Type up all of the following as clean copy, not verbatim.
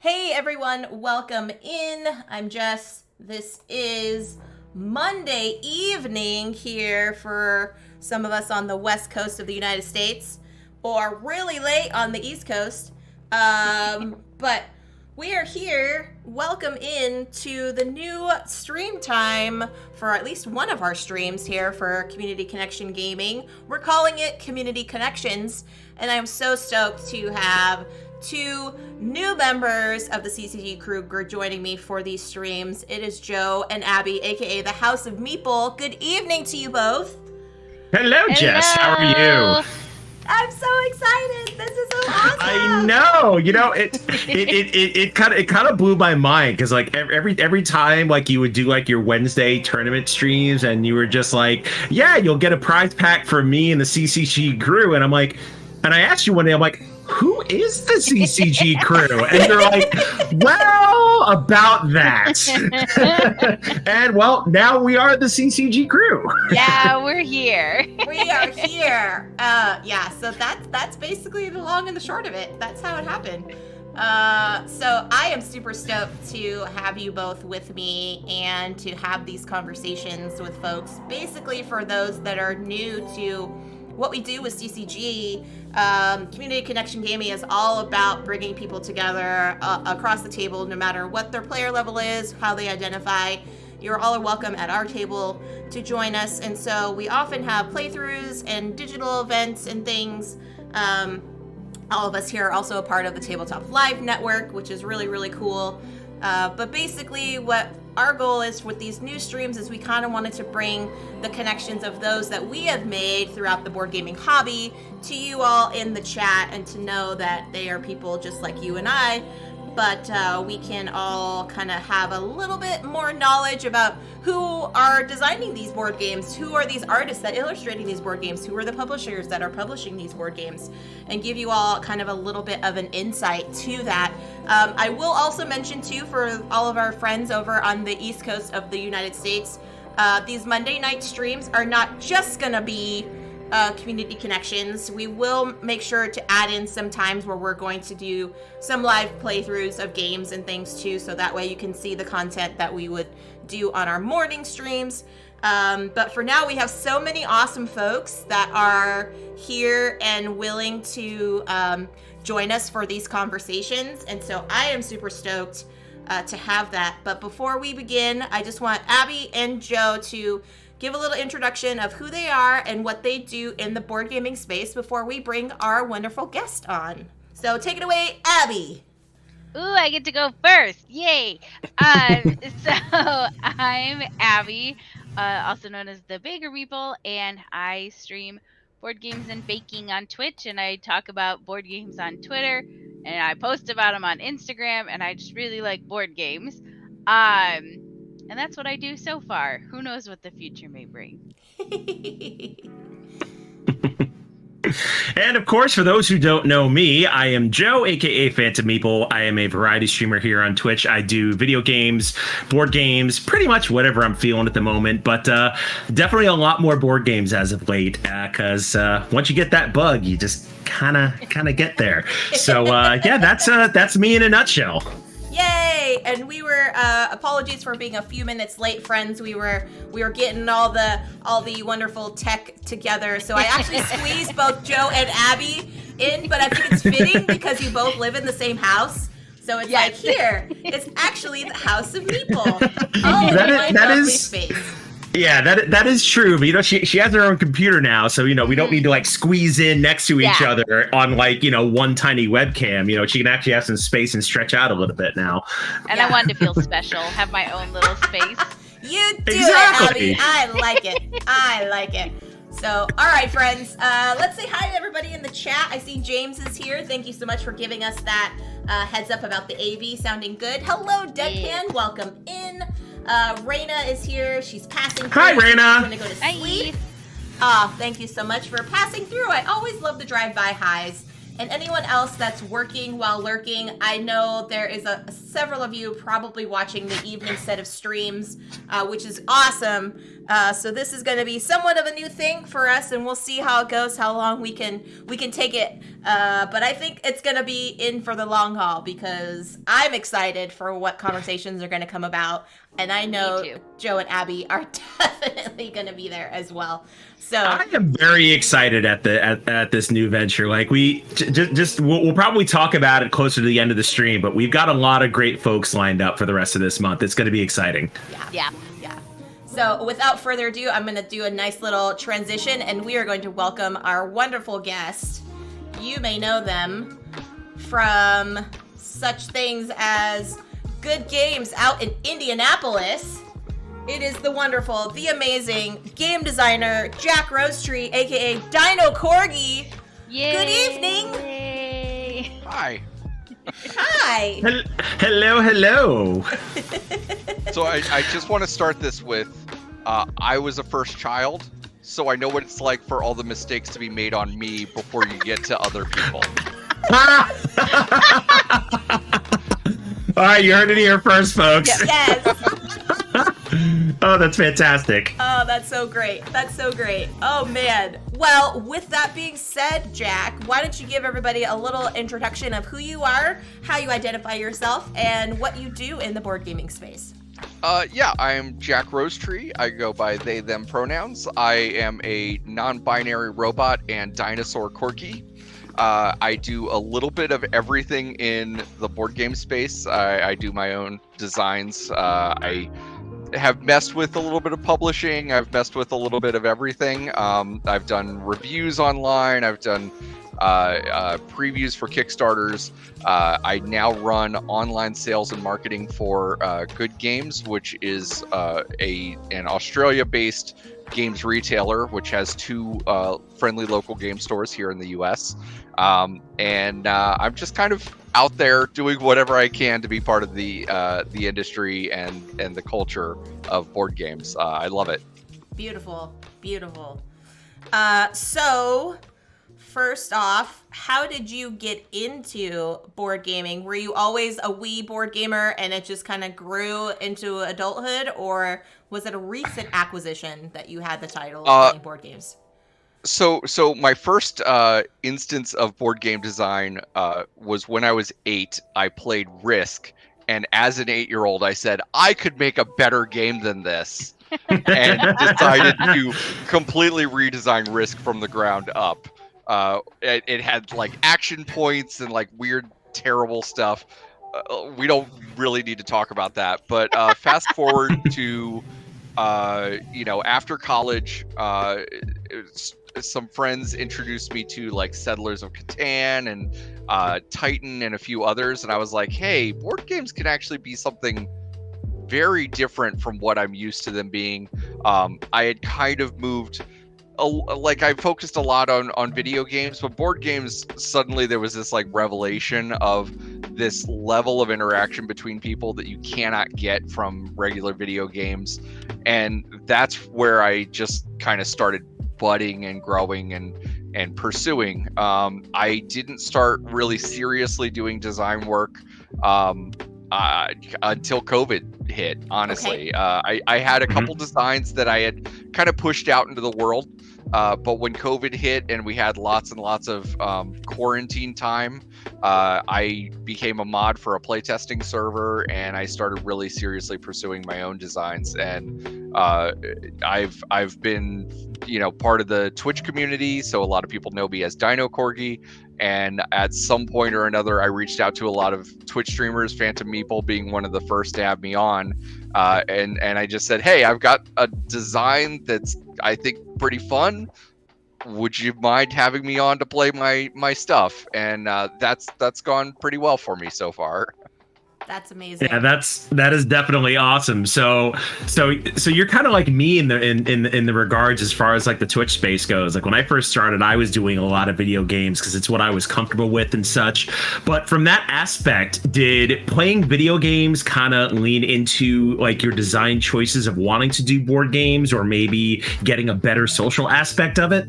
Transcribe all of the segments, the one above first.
Hey everyone, welcome in. I'm Jess. This is Monday evening here for some of us on the west coast of the United States, or really late on the east coast. But we are here. Welcome in to the new stream time for at least one of our streams here for Community Connection Gaming. We're calling it Community Connections, and I'm so stoked to have two new members of the CCG crew joining me for these streams. It is Joe and Abby, aka the House of Meeple. Good evening to you both. Hello, Jess. How are you? I'm so excited. This is so awesome. I know. You know, it kind of blew my mind because like every time like you would do like your Wednesday tournament streams and you were just like, yeah, you'll get a prize pack from me and the CCG crew, and I'm like, and I asked you one day, I'm like, who is the CCG crew? And you're like, well, about that. And well, now we are the CCG crew. Yeah, we're here. We are here. Yeah, so that's basically the long and the short of it. That's how it happened. So I am super stoked to have you both with me and to have these conversations with folks. Basically, for those that are new to what we do with CCG, Community Connection Gaming is all about bringing people together across the table, no matter what their player level is, how they identify. You're all welcome at our table to join us. And so we often have playthroughs and digital events and things. All of us here are also a part of the Tabletop Live network, which is really, really cool. But basically what our goal is with these new streams is we kind of wanted to bring the connections of those that we have made throughout the board gaming hobby to you all in the chat, and to know that they are people just like you and I, but we can all kind of have a little bit more knowledge about who are designing these board games, who are these artists that illustrating these board games, who are the publishers that are publishing these board games, and give you all kind of a little bit of an insight to that. I will also mention too, for all of our friends over on the East Coast of the United States, these Monday night streams are not just gonna be community connections. We will make sure to add in some times where we're going to do some live playthroughs of games and things too, so that way you can see the content that we would do on our morning streams. But for now, we have so many awesome folks that are here and willing to join us for these conversations, and so I am super stoked to have that. But before we begin, I just want Abby and Joe to give a little introduction of who they are and what they do in the board gaming space before we bring our wonderful guest on. So take it away, Abby. Ooh, I get to go first. Yay. So I'm Abby, also known as the Baker Meeple, and I stream board games and baking on Twitch, and I talk about board games on Twitter, and I post about them on Instagram, and I just really like board games. And that's what I do so far. Who knows what the future may bring. And of course, for those who don't know me, I am Joe, aka Phantom Meeple. I am a variety streamer here on Twitch. I do video games, board games, pretty much whatever I'm feeling at the moment, but definitely a lot more board games as of late, because once you get that bug, you just kind of get there. So yeah, that's me in a nutshell. Yay! And we were apologies for being a few minutes late, friends. We were getting all the wonderful tech together. So I actually squeezed both Joe and Abby in, but I think it's fitting because you both live in the same house. So it's like, here, it's actually the House of Meeple. Oh, that is space. Yeah, that is true. But, you know, she has her own computer now, so, you know, we don't need to, like, squeeze in next to each other on, like, you know, one tiny webcam. You know, she can actually have some space and stretch out a little bit now. And I wanted to feel special, have my own little space. You do it, Abby. I like it. I like it. So, all right, friends. Let's say hi to everybody in the chat. I see James is here. Thank you so much for giving us that heads up about the AV sounding good. Hello, Deadpan. Yeah. Welcome in. Raina is here. She's passing through. Hi, Raina. She's gonna go to sleep. Thank you so much for passing through. I always love the drive-by highs. And anyone else that's working while lurking, I know there is several of you probably watching the evening set of streams, which is awesome. So this is going to be somewhat of a new thing for us, and we'll see how it goes, how long we can take it. But I think it's going to be in for the long haul because I'm excited for what conversations are going to come about. And I know Joe and Abby are definitely going to be there as well. So I am very excited at this new venture. Like we'll probably talk about it closer to the end of the stream, but we've got a lot of great folks lined up for the rest of this month. It's going to be exciting. Yeah. So without further ado, I'm going to do a nice little transition, and we are going to welcome our wonderful guest. You may know them from such things as Good Games out in Indianapolis. It is the wonderful, the amazing game designer, Jack Rosetree, aka DinoCorgi. Yay. Good evening. Yay. Hi. Hi. Hello. So I just want to start this with, I was a first child, so I know what it's like for all the mistakes to be made on me before you get to other people. All right, you heard it here first, folks. Yes. Oh, that's fantastic. Oh, that's so great. Oh, man. Well, with that being said, Jack, why don't you give everybody a little introduction of who you are, how you identify yourself, and what you do in the board gaming space? Yeah, I'm Jack Rosetree. I go by they, them pronouns. I am a non-binary robot and dinosaur Corgi. I do a little bit of everything in the board game space. I do my own designs. I have messed with a little bit of publishing. I've messed with a little bit of everything. I've done reviews online. I've done previews for Kickstarters. I now run online sales and marketing for Good Games, which is an Australia-based games retailer, which has two friendly local game stores here in the U.S. And I'm just kind of out there doing whatever I can to be part of the industry and the culture of board games. I love it. Beautiful. So, first off, how did you get into board gaming? Were you always a wee board gamer and it just kind of grew into adulthood, or was it a recent acquisition that you had the title of playing board games? So my first instance of board game design was when I was 8. I played Risk, and as an 8-year-old, I said I could make a better game than this, and decided to completely redesign Risk from the ground up. It had like action points and like weird, terrible stuff. We don't really need to talk about that, but fast forward to after college, some friends introduced me to like Settlers of Catan and Titan and a few others, and I was like, hey, board games can actually be something very different from what I'm used to them being. I had kind of moved, I focused a lot on video games, but board games, suddenly there was this like revelation of this level of interaction between people that you cannot get from regular video games. And that's where I just kind of started budding and growing and pursuing. I didn't start really seriously doing design work until COVID hit, honestly. Okay. I had a couple designs that I had kind of pushed out into the world, but when COVID hit and we had lots and lots of quarantine time, I became a mod for a playtesting server, and I started really seriously pursuing my own designs. And I've been part of the Twitch community, so a lot of people know me as DinoCorgi. And at some point or another, I reached out to a lot of Twitch streamers, Phantom Meeple being one of the first to have me on. And I just said, hey, I've got a design that's, I think, pretty fun. Would you mind having me on to play my stuff? And that's gone pretty well for me so far. That's amazing. Yeah, that is definitely awesome. So you're kind of like me in the regards as far as like the Twitch space goes. Like when I first started, I was doing a lot of video games because it's what I was comfortable with and such. But from that aspect, did playing video games kind of lean into like your design choices of wanting to do board games, or maybe getting a better social aspect of it?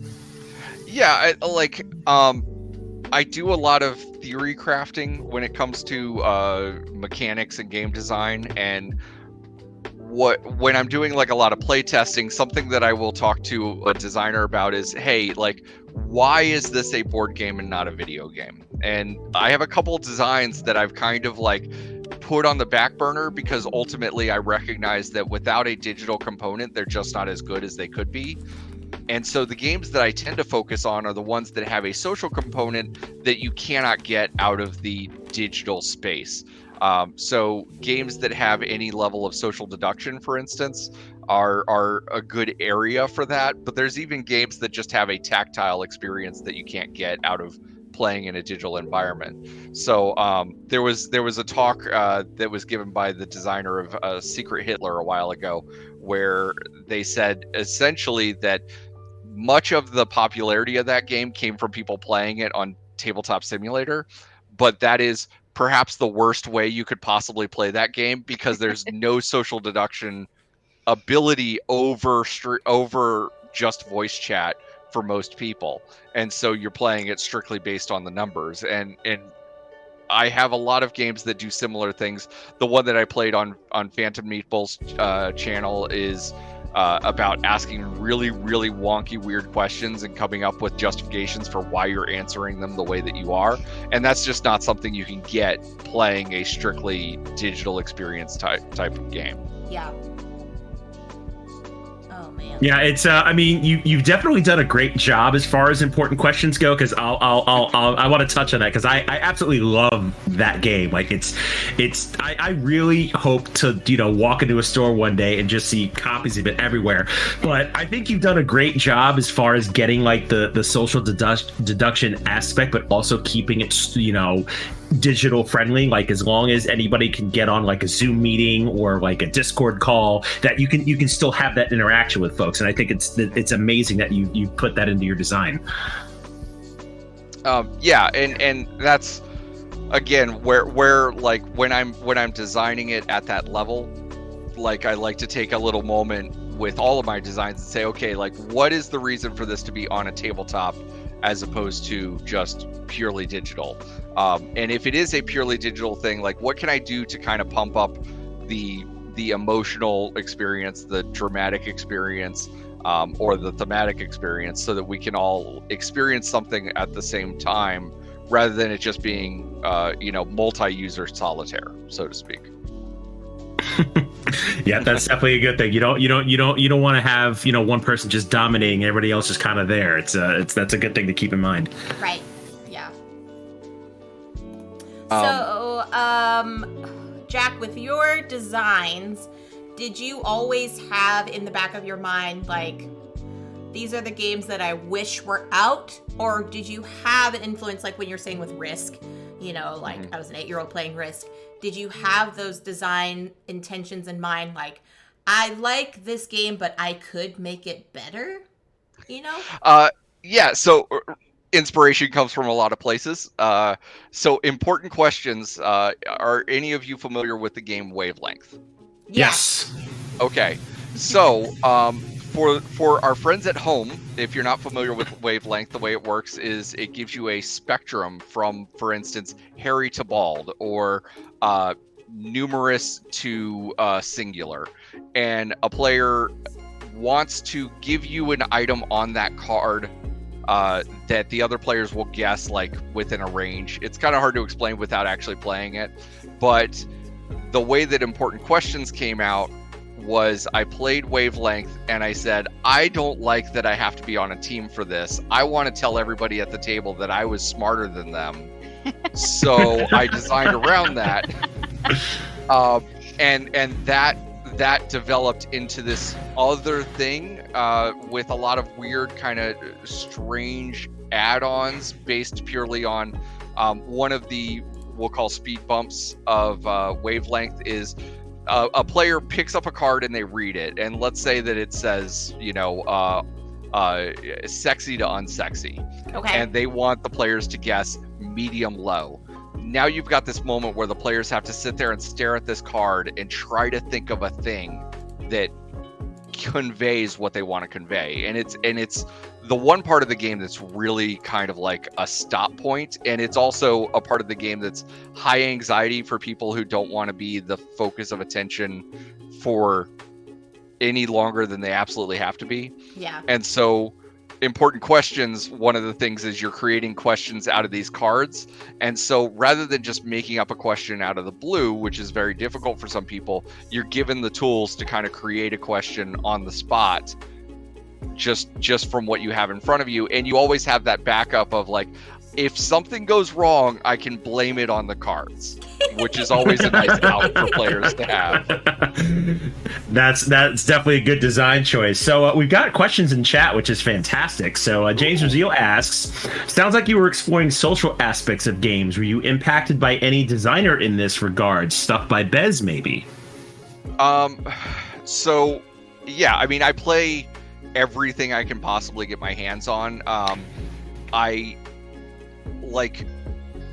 Yeah, I do a lot of theory crafting when it comes to mechanics and game design, and when I'm doing like a lot of play testing, something that I will talk to a designer about is, hey, like, why is this a board game and not a video game? And I have a couple designs that I've kind of like put on the back burner because ultimately I recognize that without a digital component, they're just not as good as they could be. And so the games that I tend to focus on are the ones that have a social component that you cannot get out of the digital space. So games that have any level of social deduction, for instance, are a good area for that. But there's even games that just have a tactile experience that you can't get out of playing in a digital environment. So there was a talk that was given by the designer of Secret Hitler a while ago, where they said essentially that much of the popularity of that game came from people playing it on Tabletop Simulator, but that is perhaps the worst way you could possibly play that game because there's no social deduction ability over just voice chat for most people, and so you're playing it strictly based on the numbers. And I have a lot of games that do similar things. The one that I played on Phantom Meatball's channel is about asking really, really wonky, weird questions and coming up with justifications for why you're answering them the way that you are. And that's just not something you can get playing a strictly digital experience type of game. Yeah. Oh man. Yeah, it's. I mean, you've definitely done a great job as far as important questions go. Because I want to touch on that because I absolutely love that game. Like I really hope to walk into a store one day and just see copies of it everywhere. But I think you've done a great job as far as getting like the social deduction aspect, but also keeping it digital friendly. Like as long as anybody can get on like a Zoom meeting or like a Discord call, that you can still have that interaction with folks. And I think it's amazing that you put that into your design. Yeah, and that's again where like when I'm designing it at that level, like I like to take a little moment with all of my designs and say, okay, like what is the reason for this to be on a tabletop as opposed to just purely digital? And if it is a purely digital thing, like what can I do to kind of pump up the emotional experience, the dramatic experience, or the thematic experience, so that we can all experience something at the same time, rather than it just being multi-user solitaire, so to speak. Yeah, that's definitely a good thing. You don't want to have one person just dominating, everybody else just kind of there. That's a good thing to keep in mind. Right. Yeah. So, Jack, with your designs, did you always have in the back of your mind, like, these are the games that I wish were out? Or did you have an influence, like when you're saying with Risk, I was an 8-year-old playing Risk. Did you have those design intentions in mind? Like, I like this game, but I could make it better, Yeah, so inspiration comes from a lot of places. So important questions. Are any of you familiar with the game Wavelength? Yes. Okay. So for our friends at home, if you're not familiar with Wavelength, the way it works is it gives you a spectrum from, for instance, hairy to bald, or numerous to singular. And a player wants to give you an item on that card that the other players will guess, like within a range. It's kind of hard to explain without actually playing it, but the way that important questions came out was I played Wavelength and I said, I don't like that I have to be on a team for this. I want to tell everybody at the table that I was smarter than them. So I designed around that. And that developed into this other thing with a lot of weird kind of strange add-ons based purely on one of the, we'll call speed bumps of Wavelength is a player picks up a card and they read it. And let's say that it says, sexy to unsexy. Okay. And they want the players to guess medium low. Now you've got this moment where the players have to sit there and stare at this card and try to think of a thing that conveys what they want to convey, and it's the one part of the game that's really kind of like a stop point, and it's also a part of the game that's high anxiety for people who don't want to be the focus of attention for any longer than they absolutely have to be. Yeah. And so important questions, one of the things is you're creating questions out of these cards. And so rather than just making up a question out of the blue, which is very difficult for some people, you're given the tools to kind of create a question on the spot just from what you have in front of you. And you always have that backup of like, if something goes wrong, I can blame it on the cards, which is always a nice out for players to have. That's definitely a good design choice. So we've got questions in chat, which is fantastic. So James Razil asks, sounds like you were exploring social aspects of games. Were you impacted by any designer in this regard? Stuff by Bez, maybe? So, yeah, I mean, I play everything I can possibly get my hands on. I like,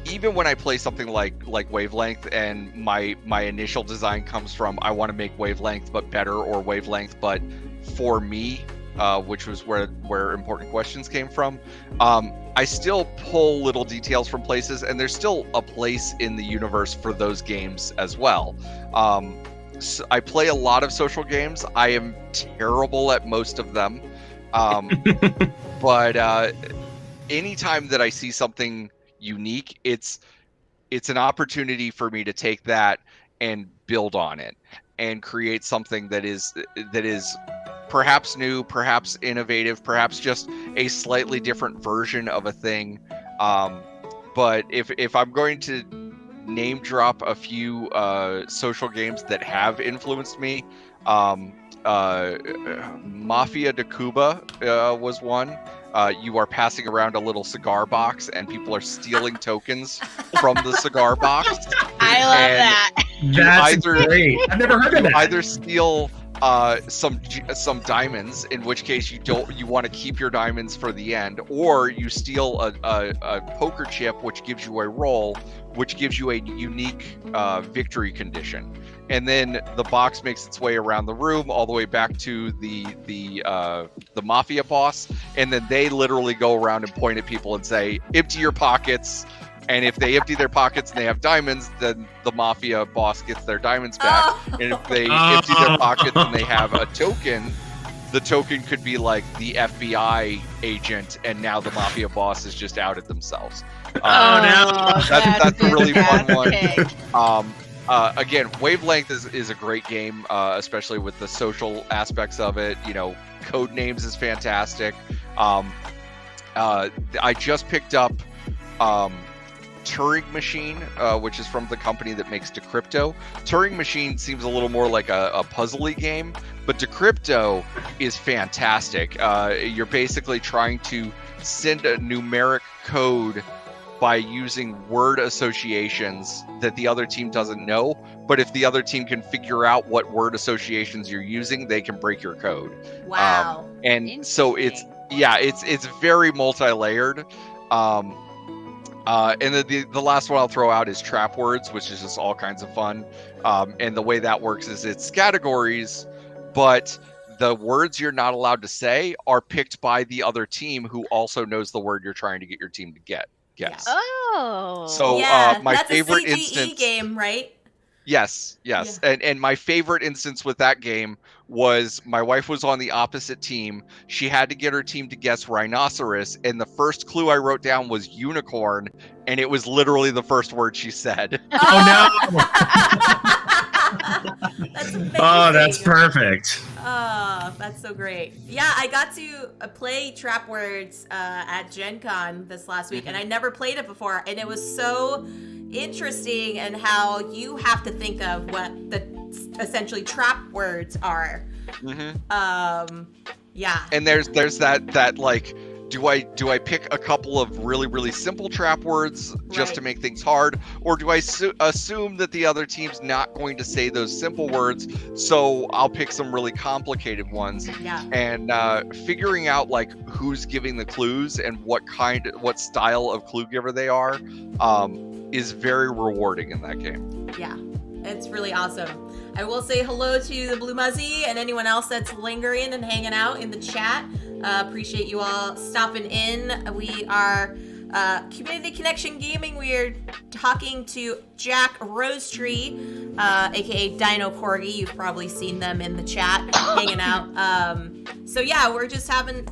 even when I play something like Wavelength, and my initial design comes from I want to make Wavelength but better, or Wavelength but for me, which was where important questions came from. I still pull little details from places, and there's still a place in the universe for those games as well. So I play a lot of social games. I am terrible at most of them, but anytime that I see something unique, it's an opportunity for me to take that and build on it and create something that is perhaps new, perhaps innovative, perhaps just a slightly different version of a thing. But if I'm going to name drop a few social games that have influenced me, Mafia de Cuba was one. You are passing around a little cigar box, and people are stealing tokens from the cigar box. I love that. That's great. I've never heard of that. Either steal some diamonds, in which case you want to keep your diamonds for the end, or you steal a poker chip, which gives you a roll, which gives you a unique victory condition. And then the box makes its way around the room all the way back to the mafia boss, and then they literally go around and point at people and say, empty your pockets. And if they empty their pockets and they have diamonds, then the mafia boss gets their diamonds back. And if they empty their pockets and they have a token, the token could be like the FBI agent, and now the mafia boss has just outed themselves. That's a really fun one. Again, Wavelength is a great game, especially with the social aspects of it. You know, Codenames is fantastic. I just picked up Turing Machine, which is from the company that makes Decrypto. Turing Machine seems a little more like a puzzly game, but Decrypto is fantastic. You're basically trying to send a numeric code by using word associations that the other team doesn't know, but if the other team can figure out what word associations you're using, they can break your code. Wow. And so it's very multi-layered. And then the last one I'll throw out is Trap Words, which is just all kinds of fun. And the way that works is it's categories, but the words you're not allowed to say are picked by the other team, who also knows the word you're trying to get your team to guess. Yeah. Oh. So yeah, my that's favorite a CGE instance game, right? Yes. Yeah. And my favorite instance with that game was my wife was on the opposite team. She had to get her team to guess rhinoceros, and the first clue I wrote down was unicorn, and it was literally the first word she said. Oh no! That's amazing. Oh, that's perfect. Oh, that's so great. Yeah, I got to play Trap Words at Gen Con this last week, and I never played it before, and it was so interesting, and how you have to think of what the essentially trap words are. Yeah. And there's that like, do I pick a couple of really simple trap words just to make things hard, or do I assume that the other team's not going to say those simple words, so I'll pick some really complicated ones? Yeah. And figuring out like who's giving the clues and what style of clue giver they are is very rewarding in that game. Yeah. It's really awesome. I will say hello to the Blue Muzzy and anyone else that's lingering and hanging out in the chat. Appreciate you all stopping in. We are Community Connection Gaming. We are talking to Jack Rosetree, aka DinoCorgi. You've probably seen them in the chat hanging out. So yeah, we're just having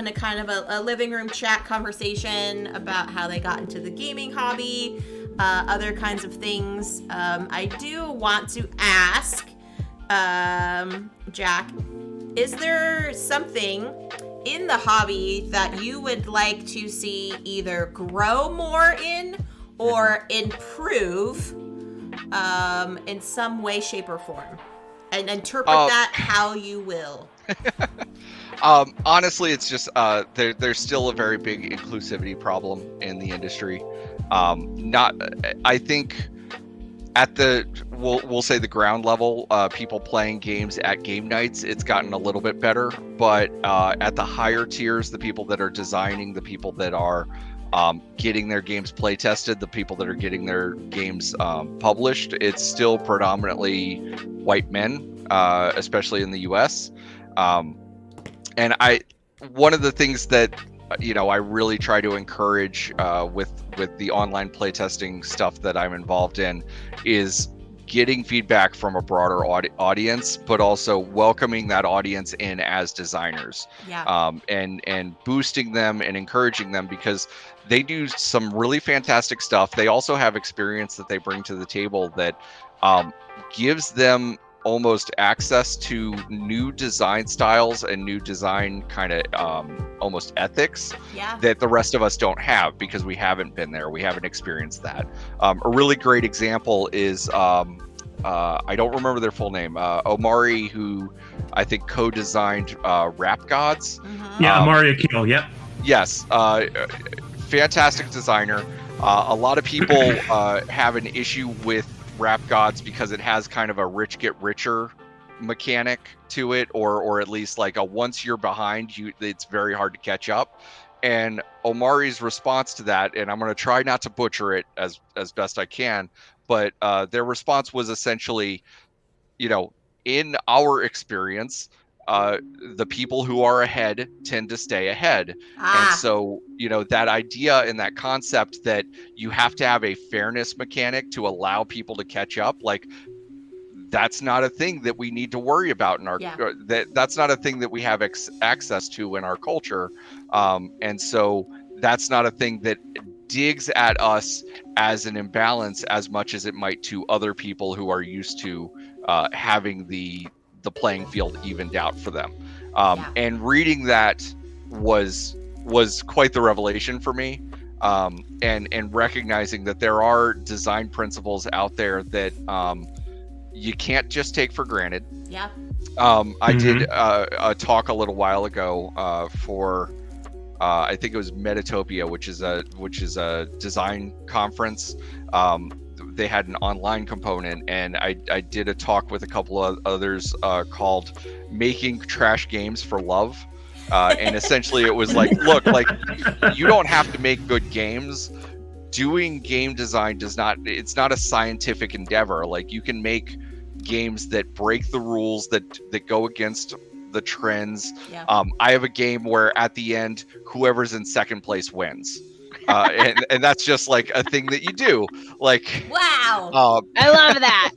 a kind of a living room chat conversation about how they got into the gaming hobby, other kinds of things. I do want to ask, Jack, is there something in the hobby that you would like to see either grow more in or improve in some way, shape, or form? And interpret that how you will. Honestly, it's just there's still a very big inclusivity problem in the industry. I think at the we'll say the ground level, people playing games at game nights, it's gotten a little bit better. But at the higher tiers, the people that are designing, the people that are getting their games play tested, the people that are getting their games published, it's still predominantly white men, especially in the US. And one of the things that I really try to encourage with the online playtesting stuff that I'm involved in is getting feedback from a broader audience, but also welcoming that audience in as designers. Yeah. And boosting them and encouraging them, because they do some really fantastic stuff. They also have experience that they bring to the table that gives them almost access to new design styles and new design kind of almost ethics that the rest of us don't have, because we haven't been there, we haven't experienced that. A really great example is I don't remember their full name, Omari, who I think co-designed Rap Gods. Mm-hmm. Yeah, Omari Akil, yep. Yes, fantastic designer. A lot of people have an issue with Rap Gods because it has kind of a rich get richer mechanic to it, or at least like a once you're behind, it's very hard to catch up. And Omari's response to that, and I'm going to try not to butcher it as best I can, but their response was essentially, in our experience, the people who are ahead tend to stay ahead. And so, that idea and that concept that you have to have a fairness mechanic to allow people to catch up, like, that's not a thing that we need to worry about in our that's not a thing that we have access to in our culture. And so that's not a thing that digs at us as an imbalance as much as it might to other people who are used to having the playing field evened out for them. And reading that was quite the revelation for me. And recognizing that there are design principles out there that you can't just take for granted. Yeah. I did a talk a little while ago for I think it was Metatopia, which is a design conference. They had an online component, and I did a talk with a couple of others called "Making Trash Games for Love," and essentially it was like, look, like, you don't have to make good games. Doing game design it's not a scientific endeavor. Like, you can make games that break the rules, that go against the trends. I have a game where at the end, whoever's in second place wins. And that's just like a thing that you do. Like, wow. I love that.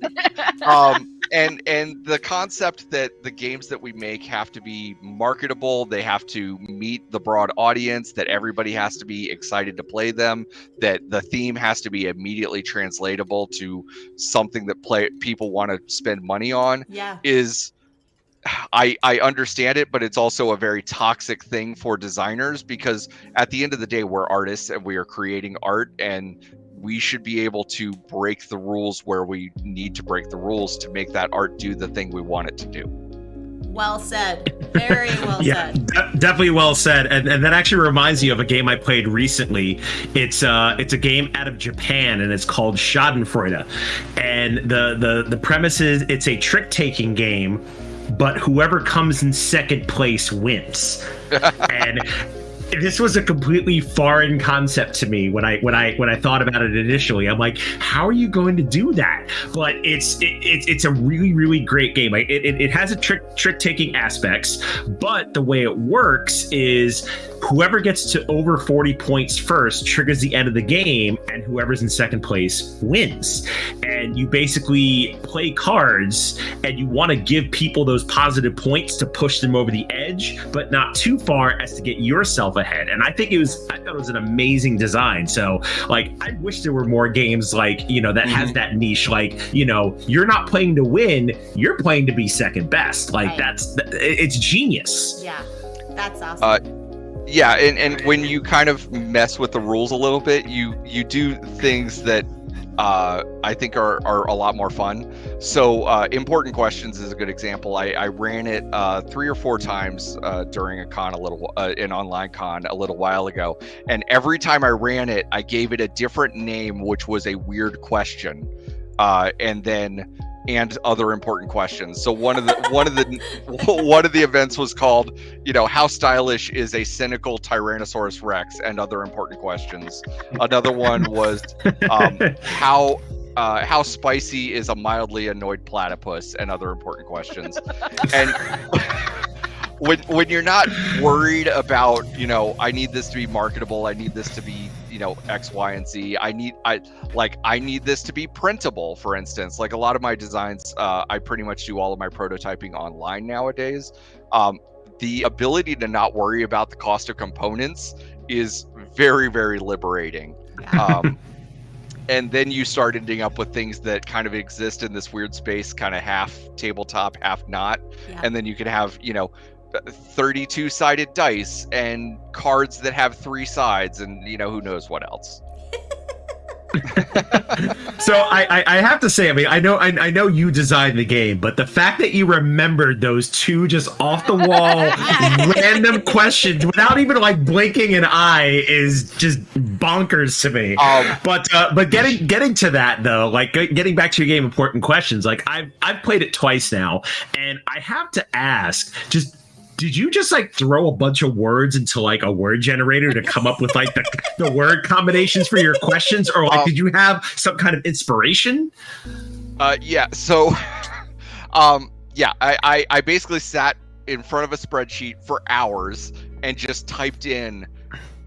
And the concept that the games that we make have to be marketable, they have to meet the broad audience, that everybody has to be excited to play them, that the theme has to be immediately translatable to something that people want to spend money on. Is I understand it, but it's also a very toxic thing for designers, because at the end of the day, we're artists and we are creating art, and we should be able to break the rules where we need to break the rules to make that art do the thing we want it to do. Well said. Very well said. Definitely well said. And that actually reminds me of a game I played recently. It's a game out of Japan, and it's called Schadenfreude. And the premise is it's a trick-taking game, but whoever comes in second place wins. And this was a completely foreign concept to me when I thought about it initially. I'm like, how are you going to do that? But it's a really, really great game. Like it has a trick taking aspects, but the way it works is whoever gets to over 40 points first triggers the end of the game, and whoever's in second place wins. And you basically play cards, and you want to give people those positive points to push them over the edge, but not too far as to get yourself ahead. And I thought it was an amazing design. So like, I wish there were more games like, that has that niche. Like, you're not playing to win, you're playing to be second best. Like Right. it's genius. Yeah, that's awesome. Yeah, and when you kind of mess with the rules a little bit, you do things that I think are a lot more fun. So important questions is a good example. I ran it 3 or 4 times during a con an online con a little while ago, and every time I ran it, I gave it a different name, which was a weird question, and other important questions. So one of the events was called, how stylish is a cynical Tyrannosaurus Rex, and other important questions. Another one was how spicy is a mildly annoyed platypus, and other important questions. And when you're not worried about, I need this to be marketable, I need this to be, X, Y, and Z. I need this to be printable, for instance. Like a lot of my designs, I pretty much do all of my prototyping online nowadays. The ability to not worry about the cost of components is very, very liberating. Yeah. And then you start ending up with things that kind of exist in this weird space, kind of half tabletop, half not. Yeah. And then you can have, 32-sided dice and cards that have 3 sides, and who knows what else. So I have to say, I mean, I know you designed the game, but the fact that you remembered those 2 just off the wall random questions without even like blinking an eye is just bonkers to me. But getting to that though, like getting back to your game, important questions. Like I've played it twice now, and I have to ask, did you just like throw a bunch of words into like a word generator to come up with like the word combinations for your questions, or like did you have some kind of inspiration? Yeah. So, I basically sat in front of a spreadsheet for hours and just typed in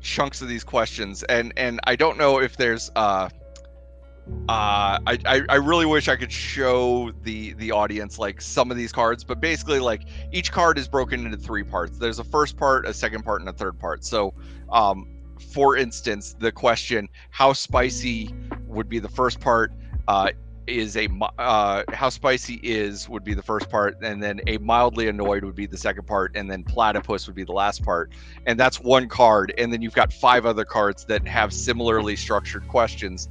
chunks of these questions, and I don't know if there's I really wish I could show the audience like some of these cards, but basically like each card is broken into 3 parts. There's a first part, a second part, and a third part. So for instance, the question how spicy would be the first part, how spicy is would be the first part, and then a mildly annoyed would be the second part, and then platypus would be the last part. And that's one card, and then you've got 5 other cards that have similarly structured questions,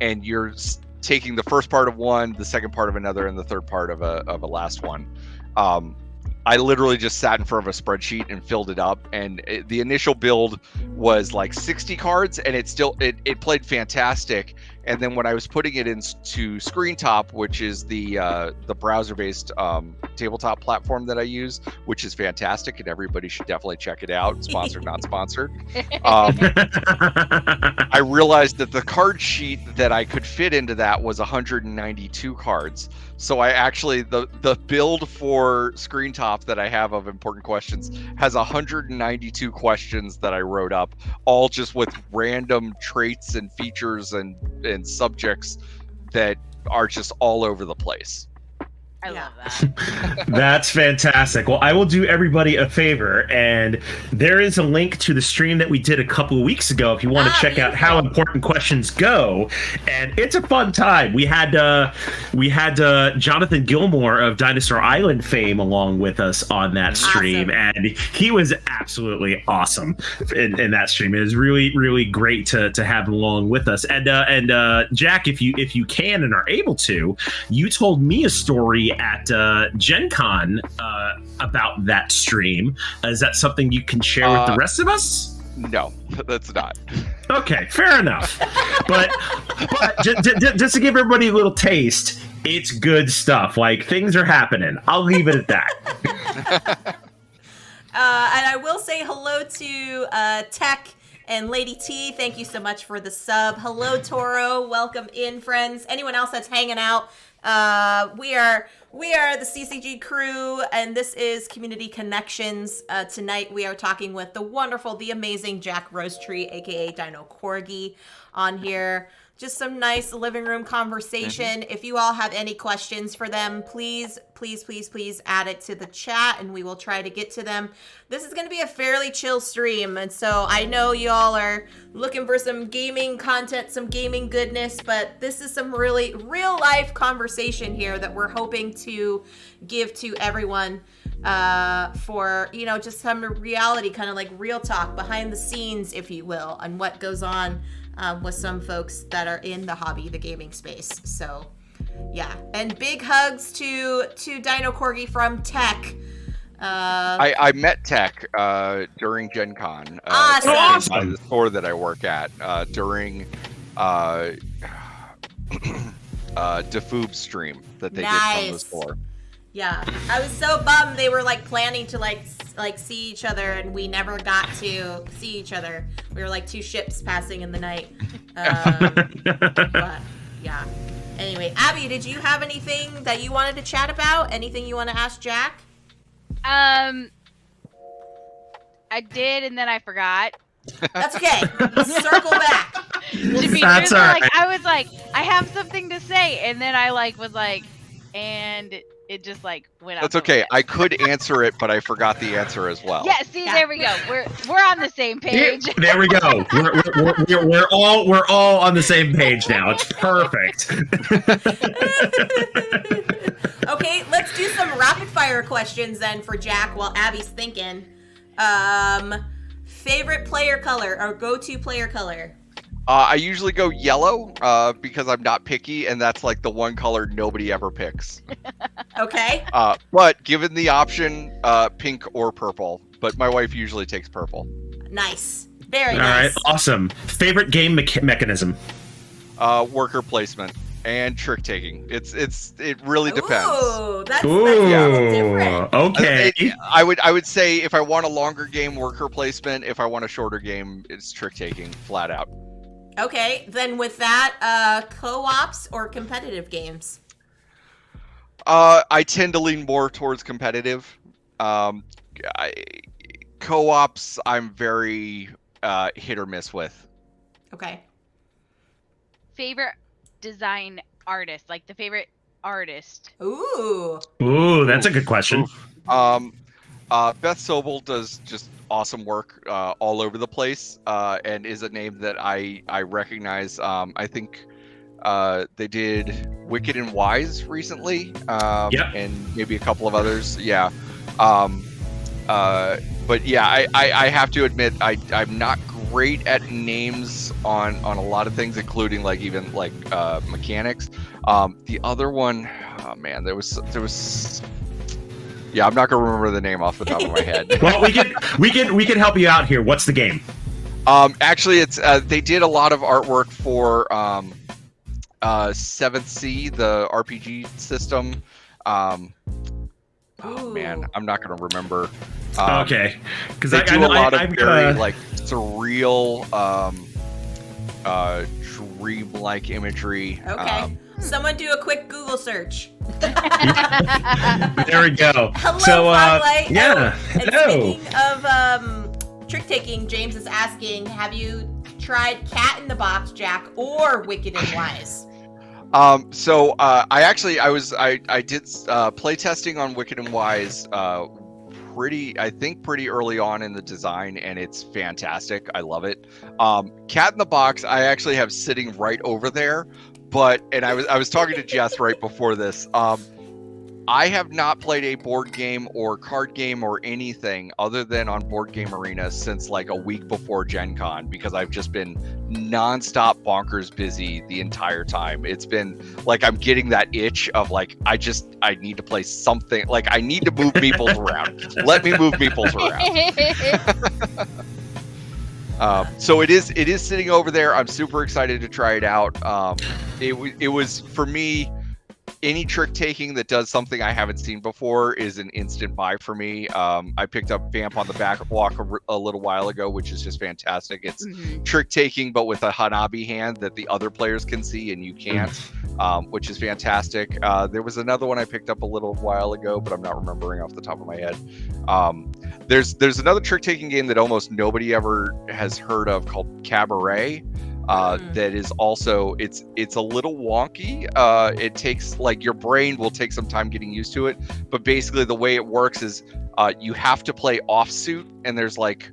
and you're taking the first part of one, the second part of another, and the third part of a last one. I literally just sat in front of a spreadsheet and filled it up, and the initial build was like 60 cards, and it played fantastic. And then when I was putting it into ScreenTop, which is the browser-based tabletop platform that I use, which is fantastic, and everybody should definitely check it out, sponsored, not sponsored. I realized that the card sheet that I could fit into that was 192 cards. So I actually, the build for ScreenTop that I have of important questions has 192 questions that I wrote up, all just with random traits and features and subjects that are just all over the place. I Yeah. love that. That's fantastic. Well, I will do everybody a favor, and there is a link to the stream that we did a couple of weeks ago if you want to check out how important questions go. And it's a fun time. We had Jonathan Gilmore of Dinosaur Island fame along with us on that stream, and he was absolutely awesome in that stream. It was really, really great to have him along with us. And Jack, if you can and are able to, you told me a story at Gen Con about that stream. Is that something you can share with the rest of us? No, that's not. Okay, fair enough. But just to give everybody a little taste, it's good stuff. Like, things are happening. I'll leave it at that. And I will say hello to Tech and Lady T. Thank you so much for the sub. Hello, Toro. Welcome in, friends. Anyone else that's hanging out, we are the CCG crew, and this is Community Connections. Tonight we are talking with the wonderful, the amazing Jack Rosetree, aka DinoCorgi, on here. Just some nice living room conversation. If you all have any questions for them, please add it to the chat, and we will try to get to them. This is going to be a fairly chill stream, and so I know you all are looking for some gaming content, some gaming goodness, but this is some really real life conversation here that we're hoping to give to everyone for, you know, just some reality, kind of like real talk behind the scenes, if you will, on what goes on with some folks that are in the hobby, the gaming space. So yeah, and big hugs to DinoCorgi from Tech. I met Tech during Gen Con. Awesome. By the store that I work at during Defoob's stream that they did from the store. Yeah, I was so bummed they were like planning to like see each other, and we never got to see each other. We were like two ships passing in the night. But yeah. Anyway, Abby, did you have anything that you wanted to chat about? Anything you want to ask Jack? I did, and then I forgot. That's okay. Circle back. To be That's truthful, all like right. I was like, I have something to say, and then I was like, and it just like went out. That's the okay. window. I could answer it, but I forgot the answer as well. Yeah, see, there we go. We're on the same page. There we go. We're all on the same page now. It's perfect. Okay, let's do some rapid fire questions then for Jack while Abby's thinking. Favorite player color or go-to player color? I usually go yellow because I'm not picky, and that's like the one color nobody ever picks. Okay. But given the option, pink or purple. But my wife usually takes purple. Nice. Very All nice. right, awesome. Favorite game mechanism? Worker placement and trick taking. It really depends. Ooh, that's Ooh, different. okay. I would say if I want a longer game, worker placement. If I want a shorter game, it's trick taking, flat out. Okay, then with that, co-ops or competitive games? I tend to lean more towards competitive. Co-ops, I'm very hit or miss with. Okay. Favorite design artist, like the favorite artist. Ooh. Ooh, that's a good question. Beth Sobel does just awesome work all over the place, and is a name that I recognize. I think they did Wicked and Wise recently, and maybe a couple of others. Yeah. But yeah, I have to admit I'm not great at names on a lot of things, including like even like mechanics. The other one, oh man, there was. Yeah, I'm not gonna remember the name off the top of my head. Well, we can help you out here. What's the game? Actually, it's they did a lot of artwork for 7th Sea, the RPG system. Oh man, I'm not gonna remember. Okay, because they do a lot of I'm very like surreal, dream-like imagery. Okay. Someone do a quick Google search. There we go. Hello, So, Twilight. yeah. And Hello. speaking of trick taking, James is asking, have you tried Cat in the Box, Jack, or Wicked and Wise? So I did play testing on Wicked and Wise pretty early on in the design, and it's fantastic. I love it. Cat in the Box I actually have sitting right over there, and I was talking to Jess right before this. I have not played a board game or card game or anything other than on Board Game Arena since like a week before Gen Con, because I've just been nonstop bonkers busy the entire time. It's been like I'm getting that itch of like I need to play something. Like I need to move meeples around. Let me move meeples around. So it is sitting over there. I'm super excited to try it out. It was for me. any trick taking that does something I haven't seen before is an instant buy for me. I picked up Vamp on the Back Walk a little while ago, which is just fantastic. It's trick taking, but with a Hanabi hand that the other players can see and you can't, which is fantastic. There was another one I picked up a little while ago, but I'm not remembering off the top of my head. There's another trick taking game that almost nobody ever has heard of called Cabaret. That is also it's a little wonky. It takes, like, your brain will take some time getting used to it, but basically the way it works is you have to play offsuit, and there's like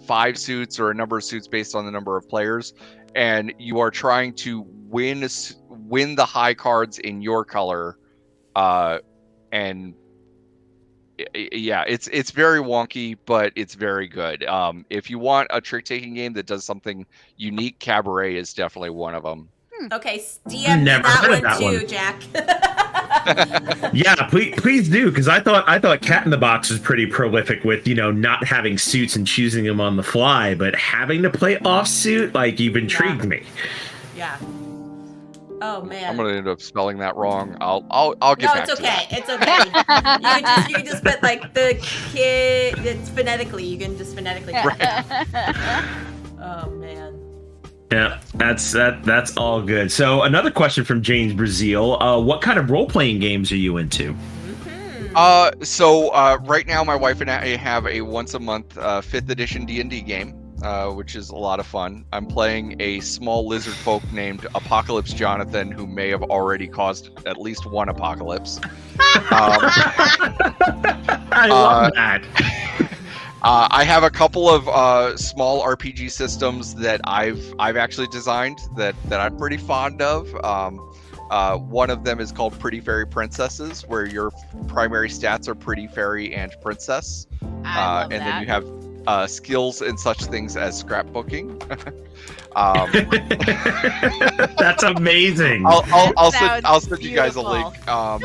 5 suits or a number of suits based on the number of players, and you are trying to win the high cards in your color, and yeah, it's very wonky, but it's very good. If you want a trick-taking game that does something unique, Cabaret is definitely one of them. Okay, DM me Never heard of that that one too, one. Jack. Yeah, please do, because I thought Cat in the Box was pretty prolific with, not having suits and choosing them on the fly, but having to play offsuit, like, you've intrigued me. Yeah. Oh man. I'm gonna end up spelling that wrong. I'll get No, back it's to that. okay. It's okay. You can just put like the kid. It's phonetically. You can just phonetically. Oh man. Yeah, that's all good. So another question from James Brazil. What kind of role-playing games are you into? So right now my wife and I have a once a month 5th edition D&D game, which is a lot of fun. I'm playing a small lizard folk named Apocalypse Jonathan, who may have already caused at least one apocalypse. I love that. I have a couple of small RPG systems that I've actually designed that I'm pretty fond of. One of them is called Pretty Fairy Princesses, where your primary stats are Pretty Fairy and Princess. I love and that. then you have skills and such things as scrapbooking. That's amazing. I'll Sounds send you guys a link. beautiful.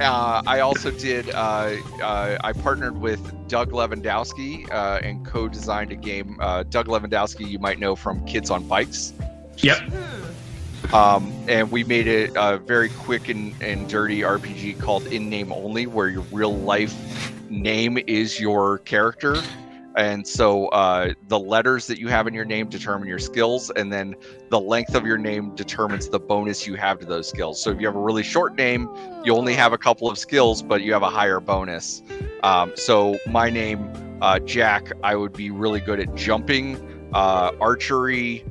I also did. I partnered with Doug Lewandowski and co-designed a game. Doug Lewandowski, you might know from Kids on Bikes. Yep. And we made it a very quick and dirty RPG called In Name Only, where your real life name is your character. And so the letters that you have in your name determine your skills, and then the length of your name determines the bonus you have to those skills. So if you have a really short name, you only have a couple of skills, but you have a higher bonus. So my name, Jack, I would be really good at jumping, archery,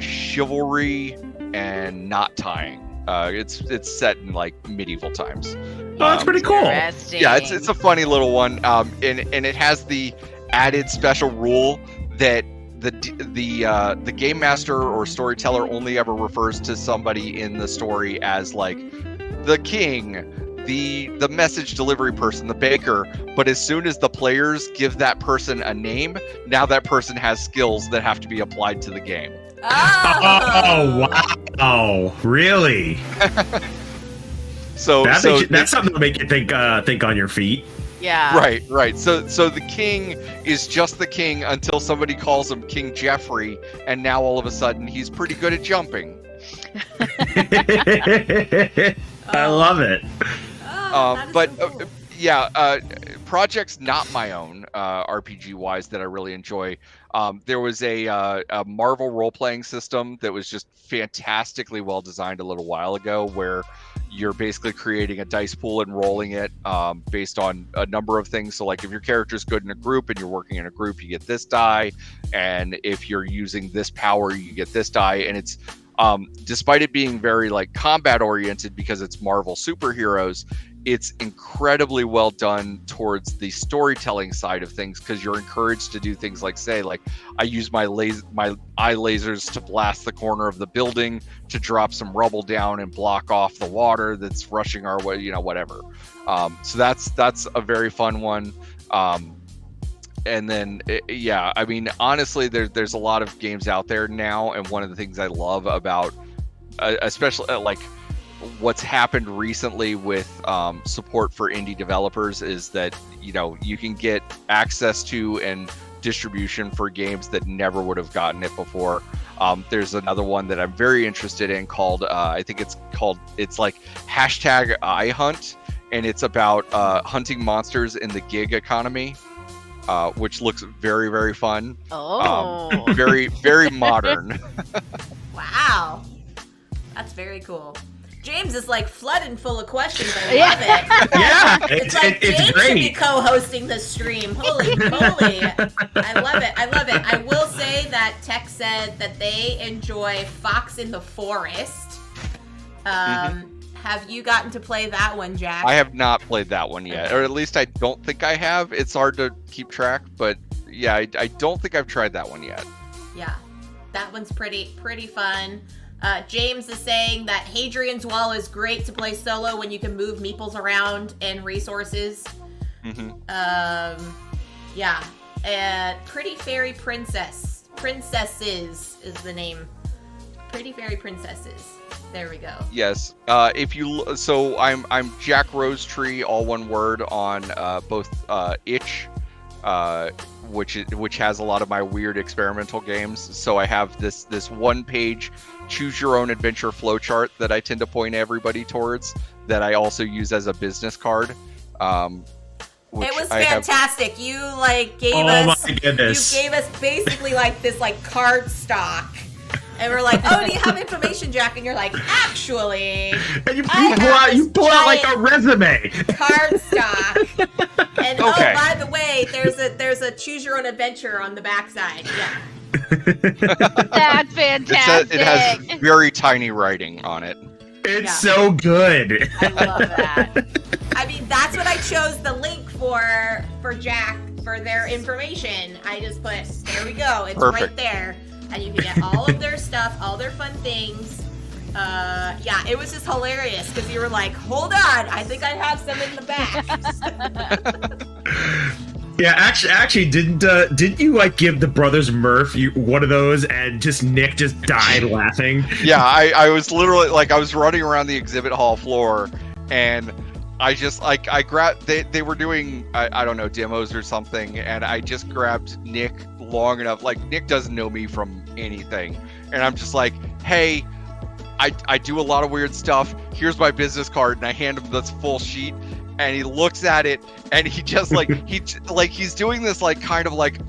chivalry, and knot tying. It's set in like medieval times. Oh, that's pretty cool. Interesting. Yeah, it's a funny little one, and it has the added special rule that the game master or storyteller only ever refers to somebody in the story as like the king, the message delivery person, the baker. But as soon as the players give that person a name, now that person has skills that have to be applied to the game. Oh wow! Really? So That's they- something to make you think on your feet. Yeah. Right. So the king is just the king until somebody calls him King Jeffrey, and now all of a sudden he's pretty good at jumping. I love it. Projects not my own RPG wise that I really enjoy. There was a Marvel role-playing system that was just fantastically well designed a little while ago, where you're basically creating a dice pool and rolling it based on a number of things. So like if your character's good in a group and you're working in a group, you get this die, and if you're using this power, you get this die. And it's despite it being very like combat oriented because it's Marvel superheroes, it's incredibly well done towards the storytelling side of things, because you're encouraged to do things like, say, like I use my eye lasers to blast the corner of the building to drop some rubble down and block off the water that's rushing our way, whatever. So that's a very fun one. And then, I mean, honestly, there's a lot of games out there now, and one of the things I love about, especially like what's happened recently with support for indie developers, is that you can get access to and distribution for games that never would have gotten it before. There's another one that I'm very interested in called it's like hashtag iHunt, and it's about hunting monsters in the gig economy, which looks very, very fun. Oh. Very, very modern. Wow. That's very cool. James is like flooding full of questions. I love it. Yeah, It's like it's James should be great. co-hosting this stream. Holy moly. I love it. I love it. I will say that Tech said that they enjoy Fox in the Forest. Have you gotten to play that one, Jack? I have not played that one yet, or at least I don't think I have. It's hard to keep track, but yeah, I don't think I've tried that one yet. Yeah, that one's pretty fun. James is saying that Hadrian's Wall is great to play solo when you can move meeples around and resources. Yeah, and Pretty Fairy Princesses is the name. Pretty Fairy Princesses. There we go. Yes. If you so I'm Jack Rosetree, all one word, on both itch, which has a lot of my weird experimental games. So I have this one page choose your own adventure flowchart that I tend to point everybody towards, that I also use as a business card. It was fantastic. You like gave us. My goodness. You gave us basically like this like card stock. And we're like, oh, do you have information, Jack? And you're like, actually, And you pull out like a resume. card stock. And Okay. oh, by the way, there's a choose your own adventure on the backside. Yeah. That's fantastic. It has very tiny writing on it. It's Yeah. so good. I love that. I mean, that's what I chose the link for Jack for their information. I just put, there we go. It's Perfect. right there. And you can get all of their stuff, all their fun things. Yeah, it was just hilarious because you were like, hold on, I think I have some in the back. Yeah, actually, didn't you like give the brothers Murph one of those, and just Nick just died laughing? Yeah, I was literally like, I was running around the exhibit hall floor, and I just like I grabbed they were doing I don't know, demos or something, and I just grabbed Nick long enough. Like, Nick doesn't know me from anything, and I'm just like, hey, I do a lot of weird stuff. Here's my business card, and I hand him this full sheet, and he looks at it, and he just like he's doing this like kind of like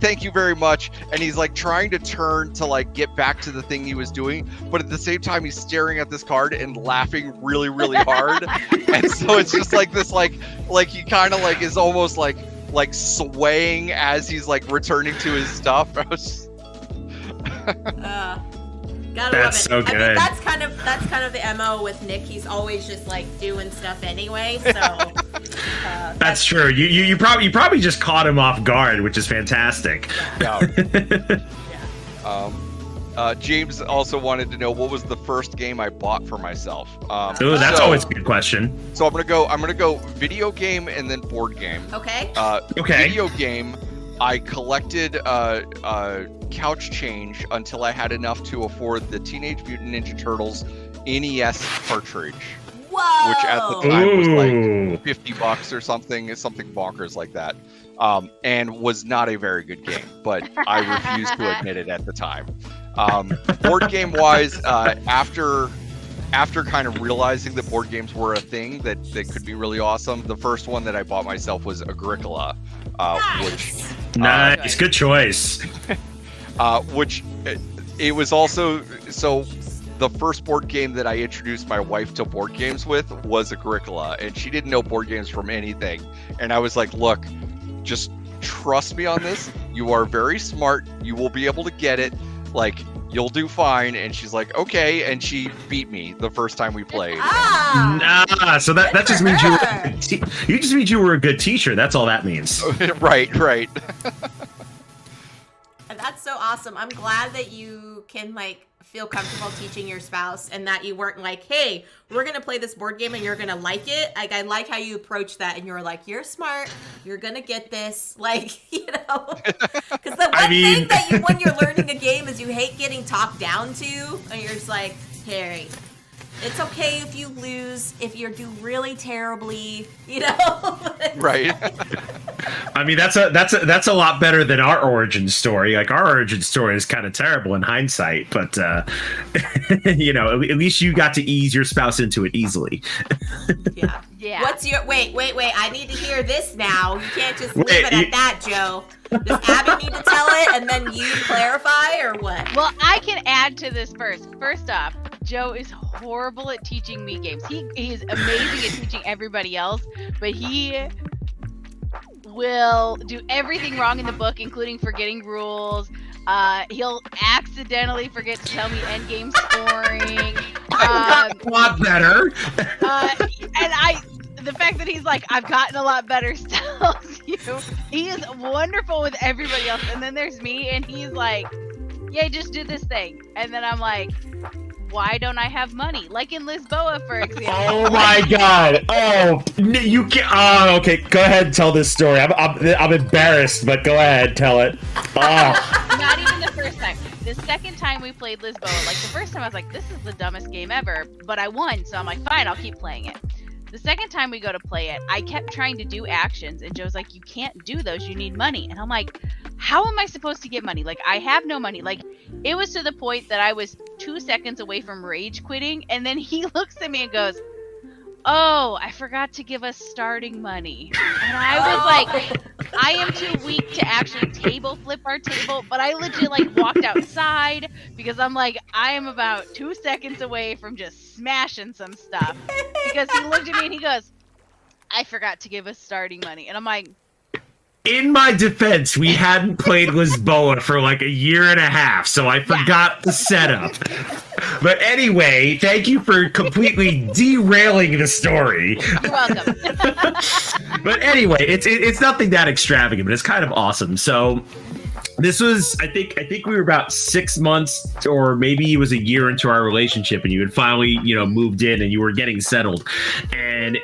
thank you very much, and he's like trying to turn to like get back to the thing he was doing, but at the same time he's staring at this card and laughing really, really hard. And so it's just like this like he kind of like is almost like swaying as he's like returning to his stuff. I was just... Gotta That's love it. so I mean, good. that's kind of the MO with Nick. He's always just like doing stuff anyway. So That's true. You probably just caught him off guard, which is fantastic. yeah. James also wanted to know what was the first game I bought for myself. Ooh, that's always a good question. So I'm gonna go video game and then board game. Okay. Okay. Video game, I collected couch change until I had enough to afford the Teenage Mutant Ninja Turtles NES cartridge, Whoa. which at the time was Ooh. like $50 or something bonkers like that, and was not a very good game, but I refused to admit it at the time. Board game wise, after kind of realizing that board games were a thing that could be really awesome, the first one that I bought myself was Agricola, which Nice. Good choice. which it was also, so the first board game that I introduced my wife to board games with was Agricola, and she didn't know board games from anything, and I was like, look, just trust me on this, you are very smart, you will be able to get it, like, you'll do fine. And she's like, okay, and she beat me the first time we played. So that just means you just means you were a good teacher. That's all that means. right That's so awesome. I'm glad that you can like feel comfortable teaching your spouse, and that you weren't like, hey, we're gonna play this board game and you're gonna like it. Like, I like how you approach that, and you're like, you're smart, you're gonna get this, like, you know, because the one thing that when you're learning a game is you hate getting talked down to, and you're just like, Harry, it's okay if you lose, if you do really terribly, you know. Right. I mean, that's a lot better than our origin story. Like our origin story is kind of terrible in hindsight, but you know, at least you got to ease your spouse into it easily. Yeah. Yeah. What's your wait? I need to hear this now. You can't just leave it at that, Joe. Does Abby need to tell it and then you clarify, or what? Well, I can add to this first. First off, Joe is horrible at teaching me games. He is amazing at teaching everybody else, but he will do everything wrong in the book, including forgetting rules. He'll accidentally forget to tell me endgame scoring. I've gotten a lot better. The fact that he's like, I've gotten a lot better tells you he is wonderful with everybody else. And then there's me, and he's like, yeah, just do this thing. And then I'm like, why don't I have money? Like in Lisboa, for example. Oh my God! Oh, you can't. Oh, okay. Go ahead and tell this story. I'm embarrassed, but go ahead, tell it. Oh. Not even the first time. The second time we played Lisboa, like the first time I was like, this is the dumbest game ever, but I won, so I'm like, fine, I'll keep playing it. The second time we go to play it, I kept trying to do actions, and Joe's like, you can't do those, you need money. And I'm like, how am I supposed to get money? Like, I have no money. Like, it was to the point that I was 2 seconds away from rage quitting, and then he looks at me and goes, oh, I forgot to give us starting money. And I was like, I am too weak to actually table flip our table, but I legit like walked outside because I'm like, I am about 2 seconds away from just smashing some stuff. Because he looked at me and he goes, I forgot to give us starting money. And I'm like, in my defense, we hadn't played Lisboa for like a year and a half, so I forgot the setup. But anyway, thank you for completely derailing the story. You're welcome. But anyway, it's nothing that extravagant, but it's kind of awesome. So this was, I think we were about 6 months, or maybe it was a year into our relationship, and you had finally, moved in and you were getting settled. And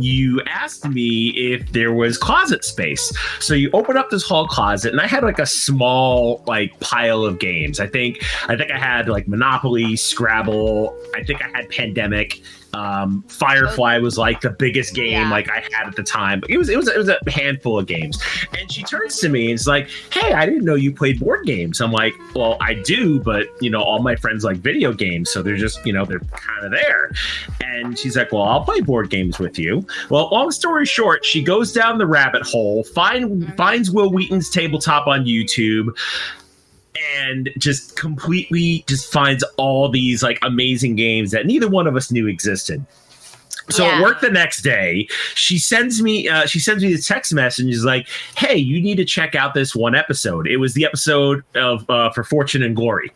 you asked me if there was closet space. So you open up this hall closet, and I had like a small pile of games. I think I had like Monopoly, Scrabble. I think I had Pandemic. Firefly was like the biggest game I had at the time. But it was a handful of games. And she turns to me and is like, hey, I didn't know you played board games. I'm like, well, I do, but all my friends like video games, so they're just they're kind of there. And she's like, well, I'll play board games with you. Well, long story short, she goes down the rabbit hole, finds Will Wheaton's Tabletop on YouTube, and just completely finds all these amazing games that neither one of us knew existed. So at work the next day, she sends me this text message. Is like, hey, you need to check out this one episode. It was the episode of For Fortune and Glory.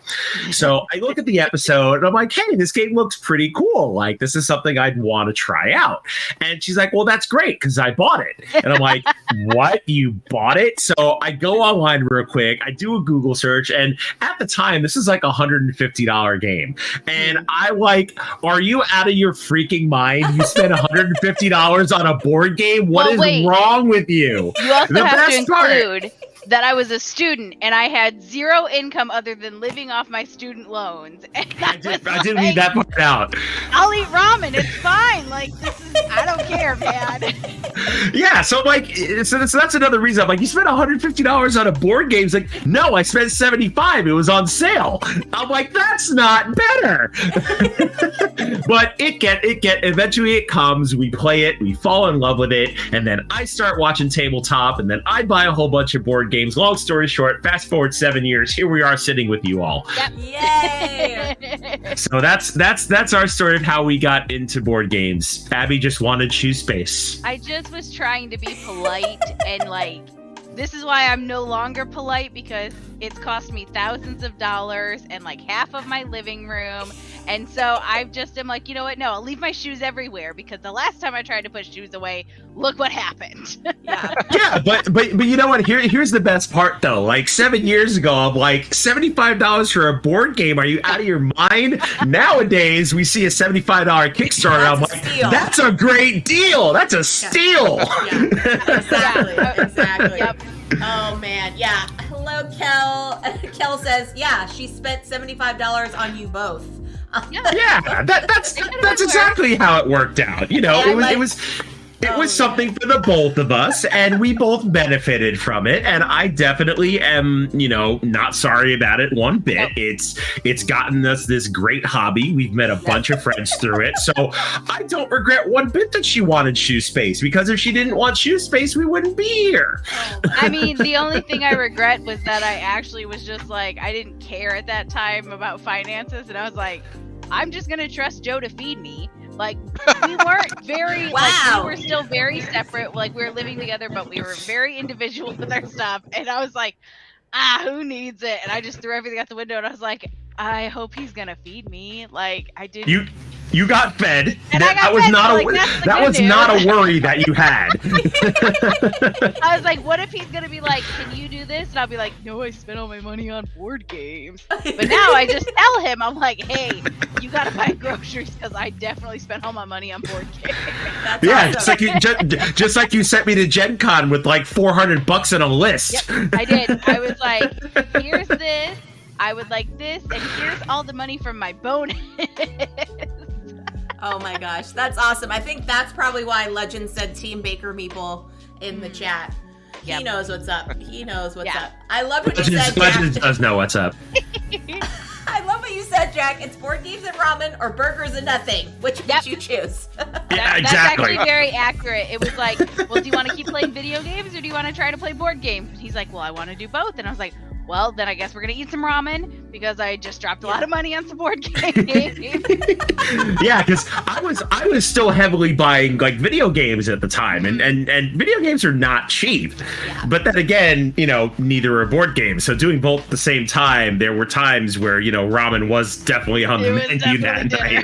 So I look at the episode and I'm like, hey, this game looks pretty cool. Like, this is something I'd want to try out. And she's like, well, that's great because I bought it. And I'm like, what? You bought it? So I go online real quick. I do a Google search. And at the time, this is like $150 game. And I like, are you out of your freaking mind? You spent $150 on a board game? What is wrong with you? You also have to include that I was a student and I had zero income other than living off my student loans. And I didn't leave that part out. I'll eat ramen. It's fine. Like, I don't care, man. Yeah, so so that's another reason. I'm like, you spent $150 on a board game? It's like, no, I spent $75. It was on sale. I'm like, that's not better. But eventually it comes. We play it. We fall in love with it, and then I start watching Tabletop, and then I buy a whole bunch of board games. Long story short, fast forward 7 years, here we are sitting with you all. Yep. Yay! So that's our story of how we got into board games. Abby just wanted shoe space. I just was trying to be polite, and this is why I'm no longer polite, because it's cost me thousands of dollars and half of my living room. And so I just am like, you know what? No, I'll leave my shoes everywhere, because the last time I tried to put shoes away, look what happened. Yeah, but you know what? Here's the best part though. 7 years ago, I'm like, $75 for a board game? Are you out of your mind? Nowadays, we see a $75 Kickstarter. I'm like, that's a great deal. That's a steal. Yeah. Exactly. Yep. Oh man, yeah. Hello, Kel. Kel says, yeah, she spent $75 on you both. Yeah, that's exactly how it worked out. It was It was something for the both of us, and we both benefited from it. And I definitely am, not sorry about it one bit. Nope. It's gotten us this great hobby. We've met a bunch of friends through it. So I don't regret one bit that she wanted shoe space, because if she didn't want shoe space, we wouldn't be here. I mean, the only thing I regret was that I actually was just like, I didn't care at that time about finances, and I was like, I'm just gonna trust Joe to feed me. Like, we weren't very, Wow. we were still very separate. Like, we were living together, but we were very individual with our stuff. And I was like, who needs it? And I just threw everything out the window, and I was like, I hope he's gonna feed me. Like, I didn't. You got fed. And I got fed, That was not a worry that you had. I was like, what if he's gonna be like, can you do this? And I'll be like, no, I spent all my money on board games. But now I just tell him, I'm like, hey, you gotta buy groceries, because I definitely spent all my money on board games. That's Yeah, awesome. just like you sent me to Gen Con with like $400 in a list. Yep, I did. I was like, here's this, I would like this, and here's all the money from my bonus. Oh my gosh, that's awesome. I think that's probably why Legend said Team Baker Meeple in the chat. Yep. He knows what's up. He knows what's Yeah. up. I love what you said, Legends Jack. does know what's up. I love what you said, Jack. It's board games and ramen or burgers and nothing. Which would you choose? Yeah, That's exactly. actually very accurate. It was like, well, do you want to keep playing video games, or do you want to try to play board games? And he's like, well, I want to do both. And I was like, well, then I guess we're going to eat some ramen, because I just dropped a lot of money on some board games. Yeah, because I was still heavily buying like video games at the time, and video games are not cheap. Yeah. But then again, neither are board games. So doing both at the same time, there were times where ramen was definitely on the menu that night.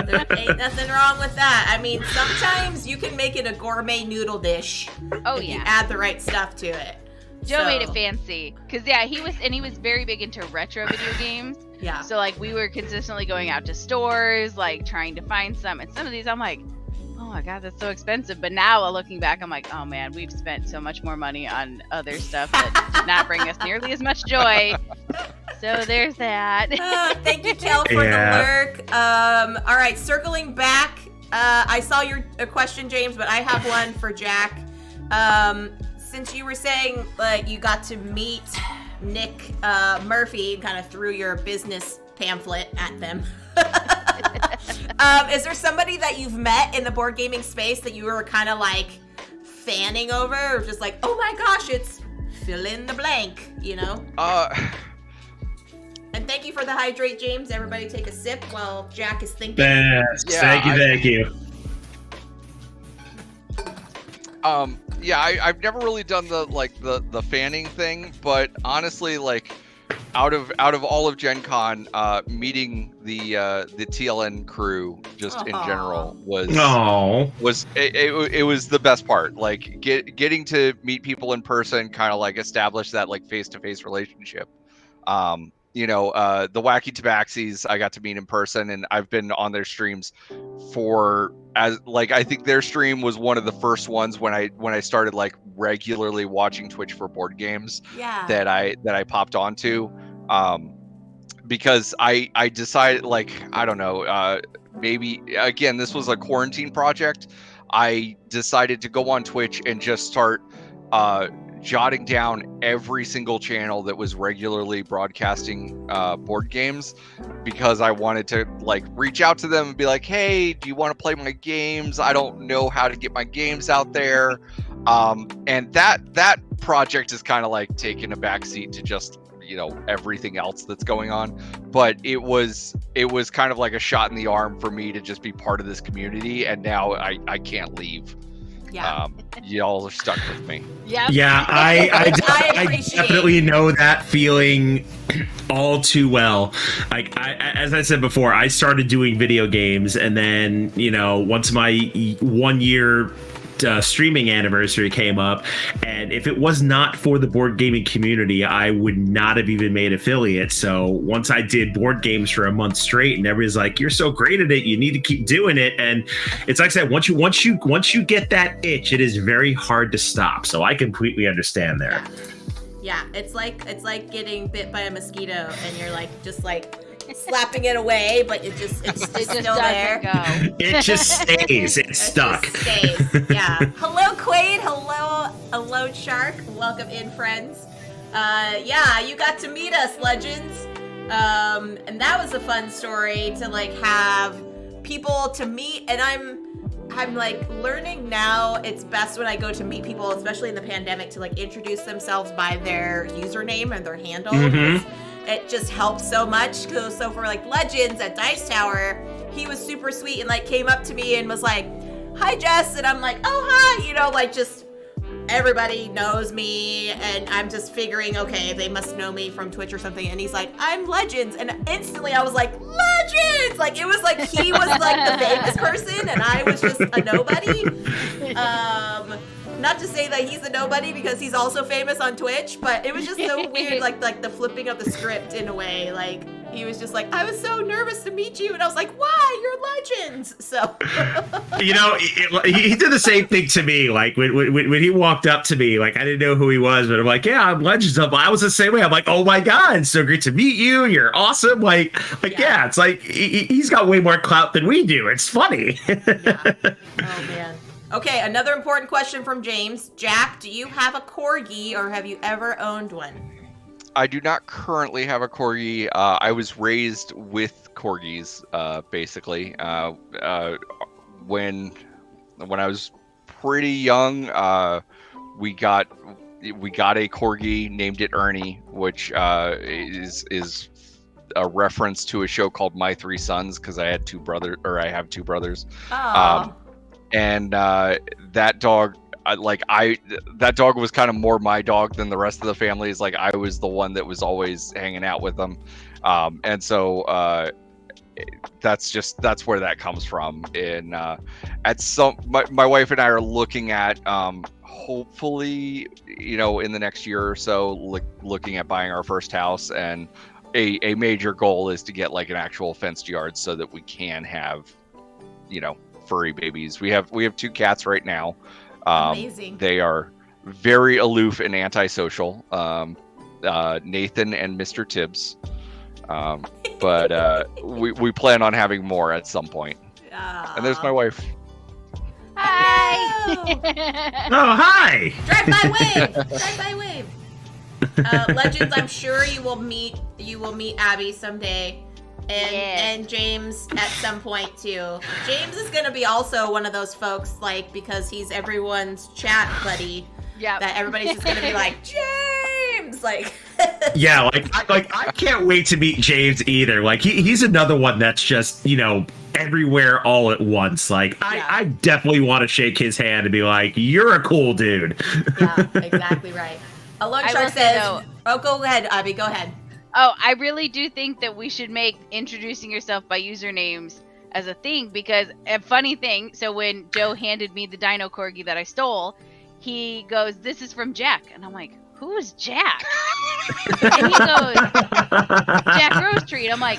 There ain't nothing wrong with that. I mean, sometimes you can make it a gourmet noodle dish. Oh, if you yeah. add the right stuff to it. Joe made it fancy, because he was very big into retro video games. Yeah. So like, we were consistently going out to stores, like trying to find some, and some of these I'm like, oh my god, that's so expensive. But now looking back, I'm like, oh man, we've spent so much more money on other stuff that did not bring us nearly as much joy. So there's that. Thank you, Kel, for the lurk. All right, circling back. I saw your question, James, but I have one for Jack. Since you were saying you got to meet Nick Murphy and kind of threw your business pamphlet at them. Is there somebody that you've met in the board gaming space that you were kind of like fanning over, or just like, oh my gosh, it's fill in the blank, And thank you for the hydrate, James. Everybody take a sip while Jack is thinking. Thank you. I've never really done the fanning thing, but honestly, like out of all of Gen Con, meeting the TLN crew just in general was it was the best part. Like getting to meet people in person, kind of like establish that like face-to-face relationship. The Wacky Tabaxis I got to meet in person, and I've been on their streams I think their stream was one of the first ones when I started like regularly watching Twitch for board games that I popped onto, because I decided, like, I don't know, maybe again, this was a quarantine project. I decided to go on Twitch and just start jotting down every single channel that was regularly broadcasting board games, because I wanted to like reach out to them and be like, hey, do you want to play my games? I don't know how to get my games out there. And that project is kind of like taking a backseat to just everything else that's going on, but it was kind of like a shot in the arm for me to just be part of this community, and now I can't leave. Y'all are stuck with me. Yeah, I definitely know that feeling all too well. Like as I said before, I started doing video games, and then once my 1 year streaming anniversary came up, and if it was not for the board gaming community, I would not have even made affiliate. So once I did board games for a month straight, and everybody's like, you're so great at it, you need to keep doing it. And it's like I said, once you get that itch, it is very hard to stop. So I completely understand there. Yeah, it's like getting bit by a mosquito, and you're like just like slapping it away, but it's just It just still doesn't there. go. It just stays. It's It stuck. just stays. Yeah. Hello, Quaid. Hello, Shark. Welcome in, friends. Yeah, you got to meet us, legends. And that was a fun story to like have people to meet. And I'm like learning now it's best when I go to meet people, especially in the pandemic, to like introduce themselves by their username and their handle. It just helps so much. So for like Legends at Dice Tower, he was super sweet and like came up to me and was like, "Hi, Jess," and I'm like, "Oh, hi," you know, like just everybody knows me, and I'm just figuring, okay, they must know me from Twitch or something. And he's like, "I'm Legends," and instantly I was like, "Legends!" Like it was like he was like the famous person, and I was just a nobody. Not to say that he's a nobody because he's also famous on Twitch, but it was just so weird, like the flipping of the script in a way. Like he was just like, "I was so nervous to meet you," and I was like, "Why? You're Legends!" So You know, he did the same thing to me. Like when he walked up to me, like I didn't know who he was, but I'm like, "Yeah, I'm Legends." I was the same way. I'm like, "Oh my god, it's so great to meet you. You're awesome." Like yeah, it's like he's got way more clout than we do. It's funny. Yeah. Oh man. Okay, another important question from James. Jack, do you have a Corgi or have you ever owned one? I do not currently have a Corgi. I was raised with Corgis, basically. When I was pretty young, we got a Corgi, named it Ernie, which is a reference to a show called My Three Sons, because I have two brothers. Oh. And that dog, that dog was kind of more my dog than the rest of the family. Is like I was the one that was always hanging out with them, and so that's where that comes from. And my wife and I are looking at hopefully, you know, in the next year or so, looking at buying our first house, and a major goal is to get like an actual fenced yard so that we can have, you know, furry babies. We have two cats right now. Amazing. They are very aloof and antisocial. Nathan and Mr. Tibbs. But we plan on having more at some point. And there's my wife. Hi. Oh, hi. Drive-by wave. Legends, I'm sure you will meet Abby someday. And James at some point too. James is gonna be also one of those folks, like, because he's everyone's chat buddy. Yeah. That everybody's just gonna be like, James, like. Yeah, I can't wait to meet James either. Like he's another one that's just, you know, everywhere all at once. Like I definitely want to shake his hand and be like, "You're a cool dude." Yeah, exactly right. Alone Shark says, "Oh, go ahead, Abby. Go ahead." Oh, I really do think that we should make introducing yourself by usernames as a thing, because a funny thing, so when Joe handed me the DinoCorgi that I stole, he goes, "This is from Jack." And I'm like, "Who is Jack?" And he goes, "Jack Rosetree." And I'm like,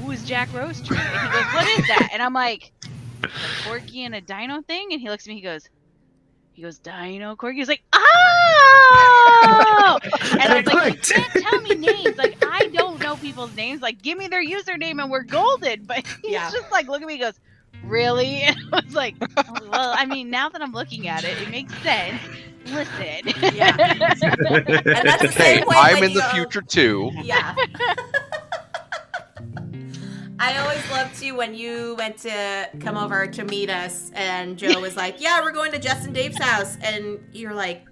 "Who is Jack Rosetree?" And he goes, "What is that?" And I'm like, "A Corgi and a dino thing?" And he looks at me, he goes, DinoCorgi. He's like, "Oh!" And I was like, "You can't tell me names. Like, I don't know people's names. Like, give me their username and we're golden." But he's just like, look at me, he goes, "Really?" And I was like, "Oh, well, I mean, now that I'm looking at it, it makes sense. Listen." Yeah. And that's the same way I'm in the future too. Yeah. I always loved you when you went to come over to meet us, and Joe was like, "Yeah, we're going to Jess and Dave's house," and you're like,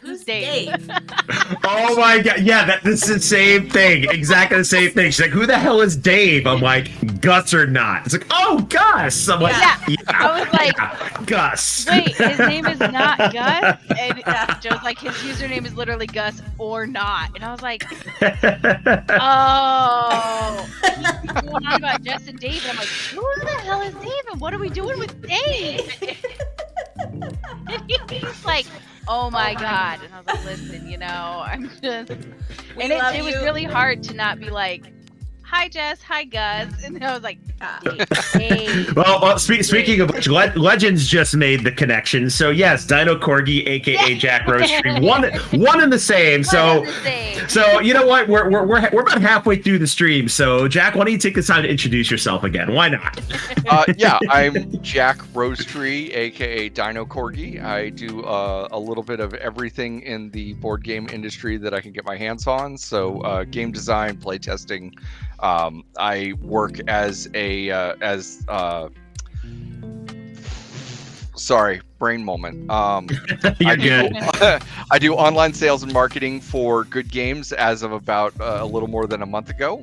"Who's Dave?" Oh my god, yeah, this is the same thing. Exactly the same thing. She's like, "Who the hell is Dave?" I'm like, "Gus or not?" It's like, "Oh, Gus." I'm like, yeah. I was like, Gus. Wait, his name is not Gus? And Joe's like, his username is literally Gus or not. And I was like, oh. He's going on about Jess and Dave. And I'm like, who the hell is Dave? And what are we doing with Dave? And he's like, oh my god. And I was like, listen, you know, I'm just. And it was really hard to not be like, hi Jess, hi Gus, and I was like, Ah. hey. Well, speaking of which, Legends just made the connection. So yes, DinoCorgi, aka Jack Rosetree, one and the same. So you know what? We're about halfway through the stream. So Jack, why don't you take the time to introduce yourself again? Why not? Yeah, I'm Jack Rosetree, aka DinoCorgi. I do a little bit of everything in the board game industry that I can get my hands on. So game design, play testing. I work as sorry, brain moment. You're good. I do online sales and marketing for Good Games as of about a little more than a month ago,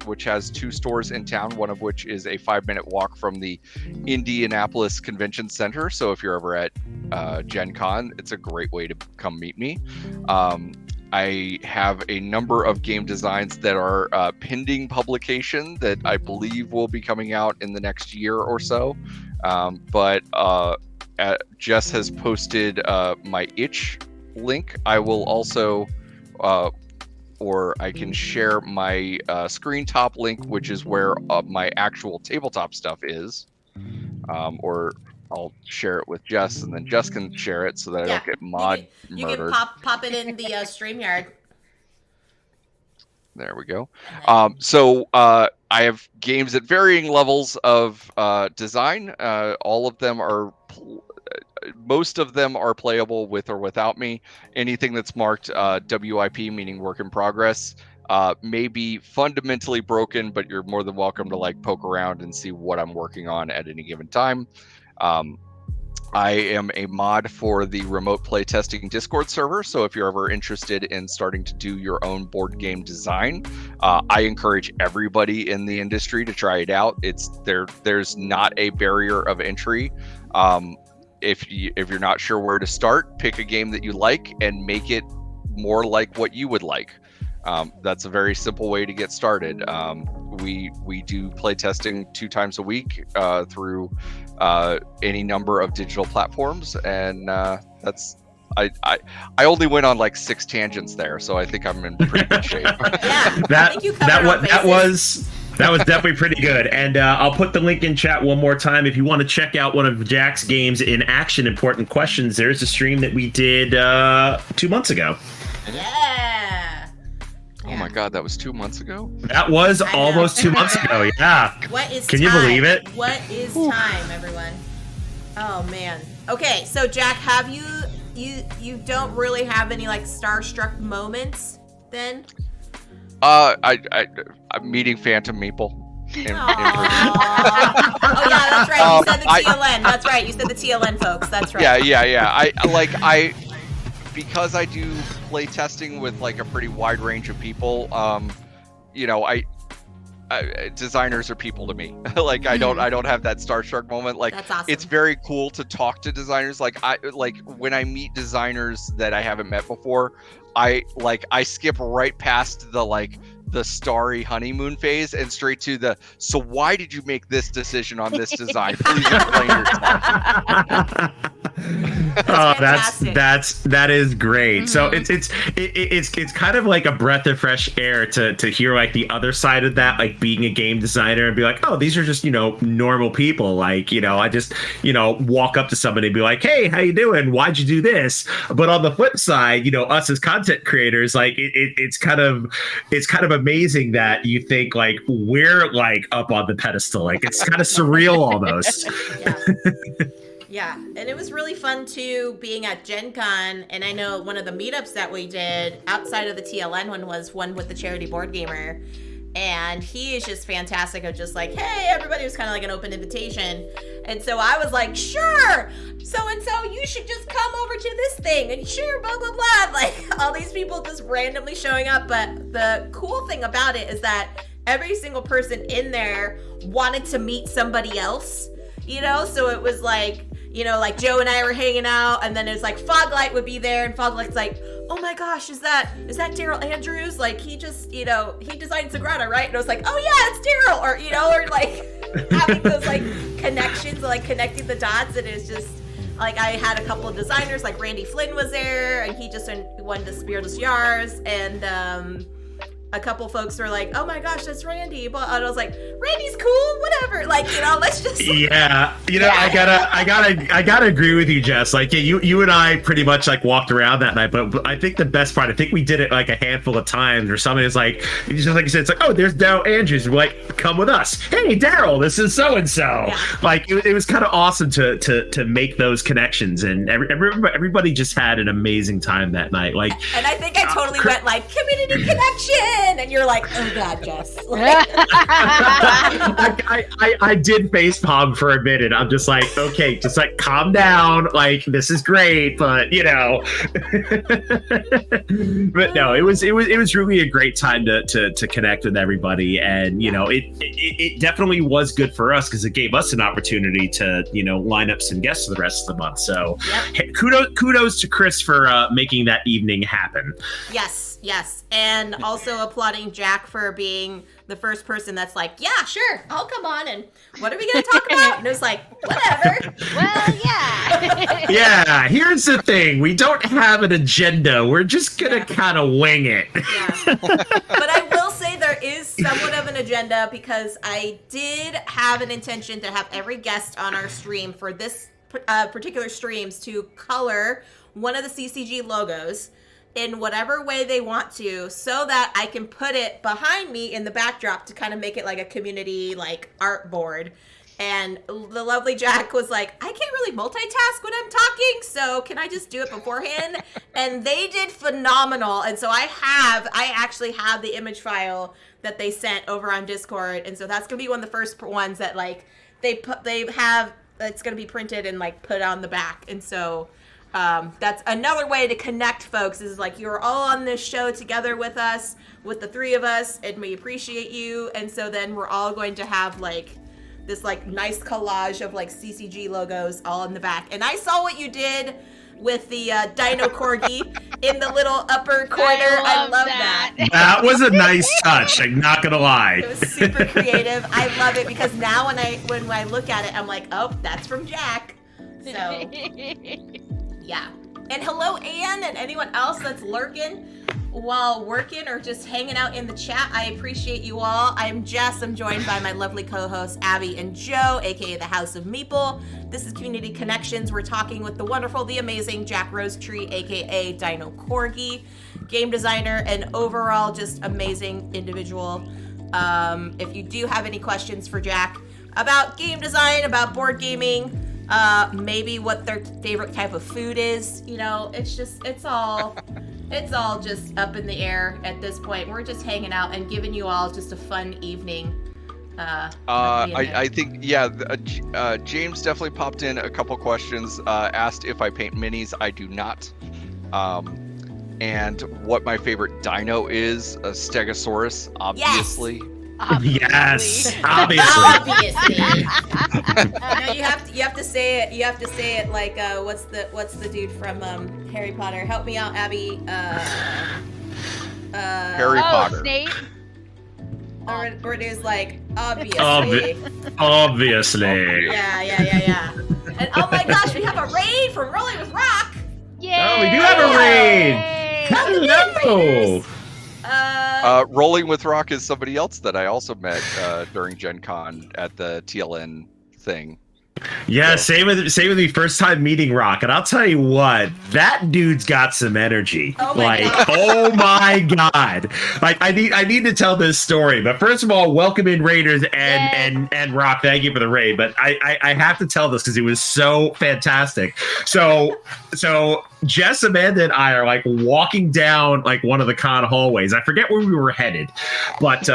which has 2 stores in town, one of which is a 5-minute walk from the Indianapolis Convention Center. So if you're ever at Gen Con, it's a great way to come meet me. I have a number of game designs that are pending publication that I believe will be coming out in the next year or so. But Jess has posted my itch link. I will also, or I can share my screen top link, which is where my actual tabletop stuff is. Or I'll share it with Jess, and then Jess can share it so that I don't get mod you murdered. can pop it in the StreamYard. There we go. So I have games at varying levels of design. All of them are, most of them are playable with or without me. Anything that's marked WIP, meaning work in progress, may be fundamentally broken, but you're more than welcome to like poke around and see what I'm working on at any given time. I am a mod for the remote playtesting Discord server, so if you're ever interested in starting to do your own board game design, I encourage everybody in the industry to try it out. There's not a barrier of entry. If you're not sure where to start, pick a game that you like and make it more like what you would like. That's a very simple way to get started. We do play testing 2 times a week through any number of digital platforms, and that's I only went on like 6 tangents there, so I think I'm in pretty good shape. Yeah, that was definitely pretty good. And I'll put the link in chat one more time if you want to check out one of Jack's games in action. Important questions. There's a stream that we did 2 months ago. Yeah. Oh my god, that was 2 months ago? That was almost 2 months ago, yeah. What is Can time? you believe it? What is time, everyone? Oh man. Okay, so Jack, have you don't really have any like starstruck moments then? I'm meeting Phantom Meeple. Oh yeah, that's right. You said the TLN. That's right. You said the TLN folks. That's right. Yeah. Because I do play testing with like a pretty wide range of people, designers are people to me. Like I don't have that starstruck moment. Like that's awesome. It's very cool to talk to designers. Like when I meet designers that I haven't met before, I skip right past the starry honeymoon phase and straight to so why did you make this decision on this design? Please explain yourself. That is great. Mm-hmm. So it's kind of like a breath of fresh air to hear like the other side of that, like being a game designer and be like, oh, these are just normal people. Like I just walk up to somebody and be like, hey, how you doing? Why'd you do this? But on the flip side, us as content creators, like it's kind of amazing that you think like we're like up on the pedestal. Like it's kind of surreal almost. Yeah, and it was really fun too being at Gen Con, and I know one of the meetups that we did outside of the TLN one was one with the Charity Board Gamer, and he is just fantastic of just like, hey, everybody, was kind of like an open invitation, and so I was like, sure, so-and-so, you should just come over to this thing, and sure, blah, blah, blah, like all these people just randomly showing up, but the cool thing about it is that every single person in there wanted to meet somebody else, so it was like, like Joe and I were hanging out, and then it was like Foglight would be there, and Foglight's like, oh my gosh, is that Daryl Andrews? Like he just, he designed Sagrada, right? And I was like, oh yeah, it's Daryl, or like having those like connections, like connecting the dots, and it's just like I had a couple of designers, like Randy Flynn was there, and he just wanted to Spearless Yars, and a couple folks were like, "Oh my gosh, that's Randy," but I was like, "Randy's cool, whatever." Like, let's just. Yeah, I gotta agree with you, Jess. Like, yeah, you and I pretty much like walked around that night, but I think the best part, I think we did it like a handful of times, or somebody was like, just like you said, it's like, oh, there's Daryl Andrews. We're like, come with us. Hey, Daryl, this is so and so. Like, it was kind of awesome to make those connections, and everybody just had an amazing time that night. Like, and I think I totally went like community connection. And you're like, oh God, Jess. I did facepalm for a minute. I'm just like, okay, just like calm down. Like, this is great, but but no, it was really a great time to connect with everybody, and it definitely was good for us because it gave us an opportunity to line up some guests for the rest of the month. So kudos to Chris for making that evening happen. Yes, and also applauding Jack for being the first person that's like, yeah, sure, I'll come on, and what are we going to talk about? And it was like, whatever. Well, yeah. Yeah, here's the thing. We don't have an agenda. We're just going to kind of wing it. Yeah. But I will say there is somewhat of an agenda because I did have an intention to have every guest on our stream for this particular streams to color one of the CCG logos in whatever way they want to, so that I can put it behind me in the backdrop to kind of make it like a community like art board. And the lovely Jack was like, I can't really multitask when I'm talking, so can I just do it beforehand? And they did phenomenal. And so I actually have the image file that they sent over on Discord, and so that's gonna be one of the first ones that like they have it's gonna be printed and like put on the back. And so that's another way to connect folks, is like you're all on this show together with us, with the three of us, and we appreciate you. And so then we're all going to have like this like nice collage of like CCG logos all in the back. And I saw what you did with the DinoCorgi in the little upper corner. I love that. That was a nice touch, I'm not gonna lie. It was super creative. I love it because now when I look at it, I'm like, oh, that's from Jack. So yeah. And hello, Anne, and anyone else that's lurking while working or just hanging out in the chat. I appreciate you all. I'm Jess. I'm joined by my lovely co-hosts, Abby and Joe, aka the House of Meeple. This is Community Connections. We're talking with the wonderful, the amazing Jack Rosetree, aka DinoCorgi, game designer, and overall just amazing individual. If you do have any questions for Jack about game design, about board gaming, maybe what their favorite type of food is, it's all just up in the air at this point. We're just hanging out and giving you all just a fun evening. I think, James definitely popped in a couple questions, asked if I paint minis. I do not. And what my favorite dino is, a Stegosaurus, obviously. Yes, obviously. No, you have to say it. You have to say it like what's the dude from Harry Potter? Help me out, Abby. Harry Potter. Snape. Or it is like obviously. Obviously. Yeah. And oh my gosh, we have a raid from Rolling with Rock. Yay! Oh, we do have a raid. Hello. Rolling with Rock is somebody else that I also met during Gen Con at the TLN thing. Yeah, same with me. First time meeting Rock, and I'll tell you what, that dude's got some energy. Oh my God. Oh my God! Like I need to tell this story, but first of all, welcome in Raiders and Rock. Thank you for the raid, but I have to tell this because it was so fantastic. So Jess, Amanda, and I are like walking down like one of the con hallways. I forget where we were headed, but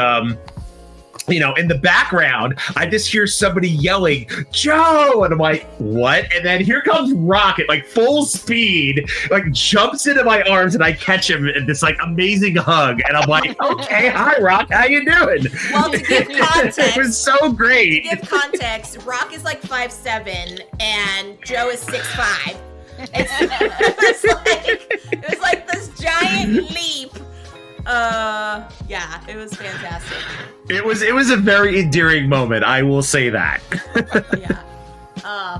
in the background, I just hear somebody yelling, Joe! And I'm like, what? And then here comes Rock at like full speed, like jumps into my arms, and I catch him in this like amazing hug. And I'm like, okay, hi Rock, how you doing? Well, to give context, it was so great. To give context, Rock is like 5'7" and Joe is 6'5". It was like this giant leap. Yeah, it was fantastic. It was a very endearing moment, I will say that. Yeah.